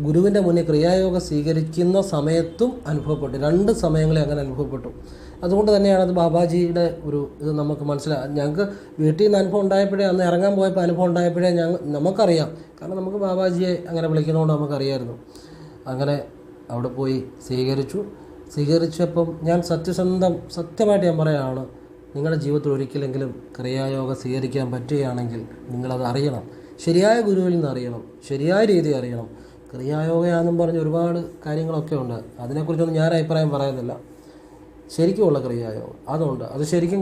ഗുരുവിൻ്റെ മുന്നിൽ ക്രിയായോഗം സ്വീകരിക്കുന്ന സമയത്തും അനുഭവപ്പെട്ടു. 2 സമയങ്ങളിൽ അങ്ങനെ അനുഭവപ്പെട്ടു. അതുകൊണ്ട് തന്നെയാണ് അത് ബാബാജിയുടെ ഇത് നമുക്ക് ഞങ്ങൾക്ക് വീട്ടിൽ നിന്ന് അനുഭവം ഉണ്ടായപ്പോഴേ, അന്ന് ഇറങ്ങാൻ പോയപ്പോൾ അനുഭവം ഉണ്ടായപ്പോഴേ നമുക്കറിയാം. കാരണം നമുക്ക് ബാബാജിയെ അങ്ങനെ വിളിക്കുന്നതുകൊണ്ട് നമുക്കറിയായിരുന്നു. അങ്ങനെ അവിടെ പോയി സ്വീകരിച്ചപ്പം ഞാൻ സത്യമായിട്ട് ഞാൻ പറയുകയാണ്, നിങ്ങളുടെ ജീവിതത്തിൽ ഒരിക്കലെങ്കിലും ക്രിയായോഗം സ്വീകരിക്കാൻ പറ്റുകയാണെങ്കിൽ നിങ്ങളത് അറിയണം. ശരിയായ ഗുരുവിൽ നിന്ന് അറിയണം, ശരിയായ രീതി അറിയണം. ക്രിയായോഗയാണെന്നും പറഞ്ഞ് ഒരുപാട് കാര്യങ്ങളൊക്കെ ഉണ്ട്. അതിനെക്കുറിച്ചൊന്നും ഞാൻ അഭിപ്രായം പറയുന്നില്ല. ശരിക്കുമുള്ള ക്രിയായോഗം അതുകൊണ്ട് അത് ശരിക്കും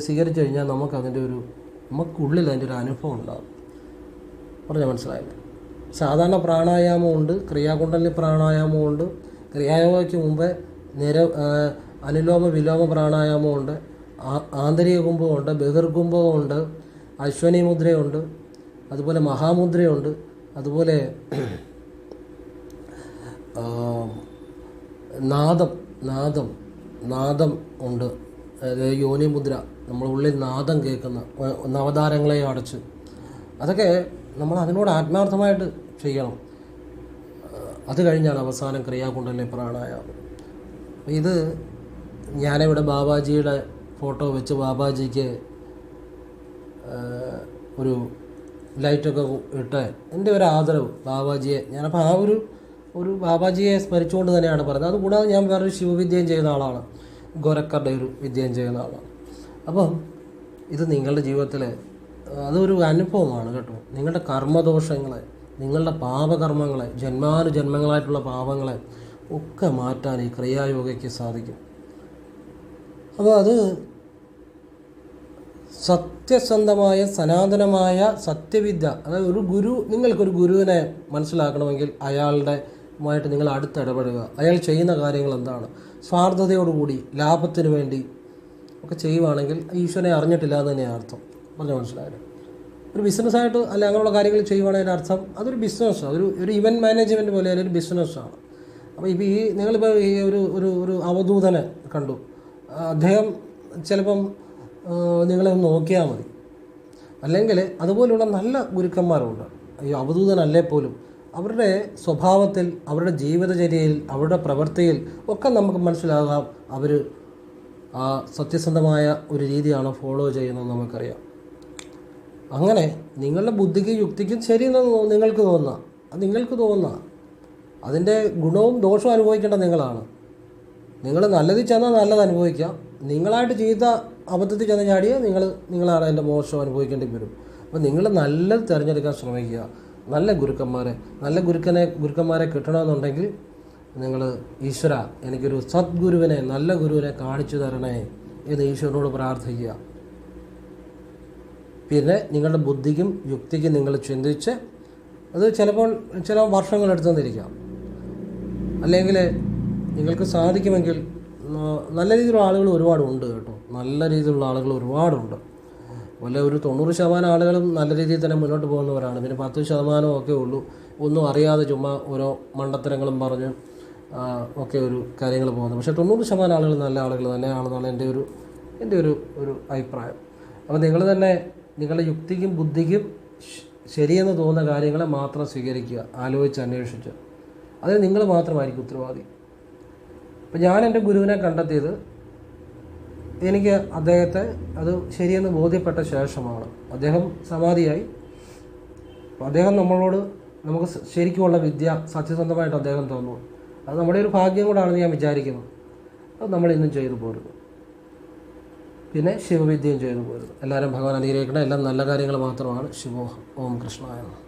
സ്വീകരിച്ചു കഴിഞ്ഞാൽ നമുക്കുള്ളിൽ അതിൻ്റെ ഒരു അനുഭവം ഉണ്ടാകും. പറഞ്ഞാൽ മനസ്സിലായില്ലേ? സാധാരണ പ്രാണായാമമുണ്ട്, ക്രിയാകുണ്ടലിനി പ്രാണായാമമുണ്ട്. ക്രിയായോഗയ്ക്ക് മുമ്പേ അനുലോമ വിലോമ പ്രാണായാമമുണ്ട്, ആന്തരിക കുംഭമുണ്ട്, ബഹിർകുംഭമുണ്ട്, അശ്വനി മുദ്രയുണ്ട്, അതുപോലെ മഹാമുദ്രയുണ്ട്, അതുപോലെ നാദം ഉണ്ട്. അതായത് യോനിമുദ്ര, നമ്മൾ ഉള്ളിൽ നാദം കേൾക്കുന്ന നവതാരങ്ങളെ അടച്ച്, അതൊക്കെ നമ്മൾ അതിനോട് ആത്മാർത്ഥമായിട്ട് ചെയ്യണം. അത് കഴിഞ്ഞാണ് അവസാനം ക്രിയാകുണ്ടലിനി പ്രാണായാമം. ഇത് ഞാനിവിടെ ബാബാജിയുടെ ഫോട്ടോ വെച്ച് ബാബാജിക്ക് ഒരു ലൈറ്റൊക്കെ ഇട്ട് എൻ്റെ ഒരു ആദരവ് ബാബാജിയെ ഞാനപ്പോൾ ഒരു ബാബാജിയെ സ്മരിച്ചുകൊണ്ട് തന്നെയാണ് പറയുന്നത്. അതുകൂടാതെ ഞാൻ വേറൊരു ശിവവിദ്യയും ചെയ്യുന്ന ആളാണ്, ഗോരക്കറുടെ ഒരു വിദ്യയും ചെയ്യുന്ന ആളാണ്. അപ്പം ഇത് നിങ്ങളുടെ ജീവിതത്തിൽ അതൊരു അനുഭവമാണ് കേട്ടോ. നിങ്ങളുടെ കർമ്മദോഷങ്ങളെ, നിങ്ങളുടെ പാപകർമ്മങ്ങളെ, ജന്മാനുജന്മങ്ങളായിട്ടുള്ള പാപങ്ങളെ ഒക്കെ മാറ്റാൻ ഈ ക്രിയായോഗയ്ക്ക് സാധിക്കും. അപ്പോൾ അത് സത്യസന്ധമായ സനാതനമായ സത്യവിദ്യ, അതായത് നിങ്ങൾക്കൊരു ഗുരുവിനെ മനസ്സിലാക്കണമെങ്കിൽ അയാളുടെമായിട്ട് നിങ്ങൾ അടുത്തിടപെടുക. അയാൾ ചെയ്യുന്ന കാര്യങ്ങൾ എന്താണ്, സ്വാർത്ഥതയോടുകൂടി ലാഭത്തിന് വേണ്ടി ഒക്കെ ചെയ്യുവാണെങ്കിൽ ഈശ്വരനെ അറിഞ്ഞിട്ടില്ല എന്ന് തന്നെയാണ് അർത്ഥം. പറഞ്ഞാൽ മനസ്സിലായാലും ഒരു ബിസിനസ്സായിട്ട് അല്ല അങ്ങനെയുള്ള കാര്യങ്ങൾ ചെയ്യുവാണെങ്കിൽ അർത്ഥം അതൊരു ബിസിനസ്സാണ്, ഒരു ഇവൻറ്റ് മാനേജ്മെൻറ്റ് പോലെ ഒരു ബിസിനസ്സാണ്. അപ്പോൾ ഇപ്പോൾ നിങ്ങളിപ്പോൾ ഒരു അവധൂതനെ കണ്ടു, അദ്ദേഹം ചിലപ്പം നിങ്ങളെ ഒന്ന് നോക്കിയാൽ മതി. അല്ലെങ്കിൽ അതുപോലുള്ള നല്ല ഗുരുക്കന്മാരുണ്ട്, ഈ അവധൂതനല്ലേ പോലും അവരുടെ സ്വഭാവത്തിൽ, അവരുടെ ജീവിതചര്യയിൽ, അവരുടെ പ്രവൃത്തിയിൽ ഒക്കെ നമുക്ക് മനസ്സിലാകാം അവർ ആ സത്യസന്ധമായ ഒരു രീതിയാണ് ഫോളോ ചെയ്യുന്നത് നമുക്കറിയാം. അങ്ങനെ നിങ്ങളുടെ ബുദ്ധിക്കും യുക്തിക്കും ശരിയെന്ന് നിങ്ങൾക്ക് തോന്നുക, അതിൻ്റെ ഗുണവും ദോഷവും അനുഭവിക്കേണ്ട നിങ്ങളാണ്. നിങ്ങൾ നല്ലതിൽ ചെന്നാൽ നല്ലത് അനുഭവിക്കാം, നിങ്ങളായിട്ട് ചെയ്ത അബദ്ധത്തിൽ ചെന്ന് ചാടിയാൽ നിങ്ങളാണ് അതിൻ്റെ മോശം അനുഭവിക്കേണ്ടി വരും. അപ്പോൾ നിങ്ങൾ നല്ലത് തിരഞ്ഞെടുക്കാൻ ശ്രമിക്കുക. നല്ല ഗുരുക്കന്മാരെ കിട്ടണമെന്നുണ്ടെങ്കിൽ നിങ്ങൾ ഈശ്വര എനിക്കൊരു സദ്ഗുരുവിനെ, നല്ല ഗുരുവിനെ കാണിച്ചു തരണേ എന്ന് ഈശ്വരനോട് പ്രാർത്ഥിക്കുക. പിന്നെ നിങ്ങളുടെ ബുദ്ധിക്കും യുക്തിക്കും നിങ്ങൾ ചിന്തിച്ച്, അത് ചില വർഷങ്ങളെടുത്തെന്നിരിക്കാം, അല്ലെങ്കിൽ നിങ്ങൾക്ക് സാധിക്കുമെങ്കിൽ നല്ല രീതിയിലുള്ള ആളുകൾ ഒരുപാടുണ്ട് കേട്ടോ. നല്ല രീതിയിലുള്ള ആളുകൾ ഒരുപാടുണ്ട്. അതുപോലെ ഒരു 90% ആളുകളും നല്ല രീതിയിൽ തന്നെ മുന്നോട്ട് പോകുന്നവരാണ്. പിന്നെ 10% ഒക്കെ ഉള്ളൂ ഒന്നും അറിയാതെ ചുമ്മാ ഓരോ മണ്ടത്തരങ്ങളും പറഞ്ഞ് ഒക്കെ ഒരു കാര്യങ്ങൾ പോകുന്നത്. പക്ഷേ 90% ആളുകൾ നല്ല ആളുകൾ തന്നെയാണെന്നാണ് എൻ്റെ ഒരു അഭിപ്രായം. അപ്പോൾ നിങ്ങൾ തന്നെ നിങ്ങളുടെ യുക്തിക്കും ബുദ്ധിക്കും ശരിയെന്ന് തോന്നുന്ന കാര്യങ്ങളെ മാത്രം സ്വീകരിക്കുക, ആലോചിച്ച് അന്വേഷിച്ച്. അതിന് നിങ്ങൾ മാത്രമായിരിക്കും ഉത്തരവാദി. അപ്പം ഞാൻ എൻ്റെ ഗുരുവിനെ കണ്ടെത്തിയത് എനിക്ക് അദ്ദേഹത്തെ അത് ശരിയെന്ന് ബോധ്യപ്പെട്ട ശേഷമാണ്. അദ്ദേഹം സമാധിയായി. അപ്പോൾ അദ്ദേഹം നമുക്ക് ശരിക്കുമുള്ള വിദ്യ സത്യസന്ധമായിട്ട് അദ്ദേഹം തന്നു. അത് നമ്മുടെ ഒരു ഭാഗ്യം കൂടാണെന്ന് ഞാൻ വിചാരിക്കുന്നു. അത് നമ്മളിന്നും ചെയ്തു പോരുന്നു. പിന്നെ ശിവവിദ്യയും ചെയ്തു പോരുന്നു. എല്ലാവരും ഭഗവാൻ അനുഗ്രഹിക്കണം. എല്ലാം നല്ല കാര്യങ്ങൾ മാത്രമാണ്. ശിവോഹം. ഓം കൃഷ്ണായ നമഃ.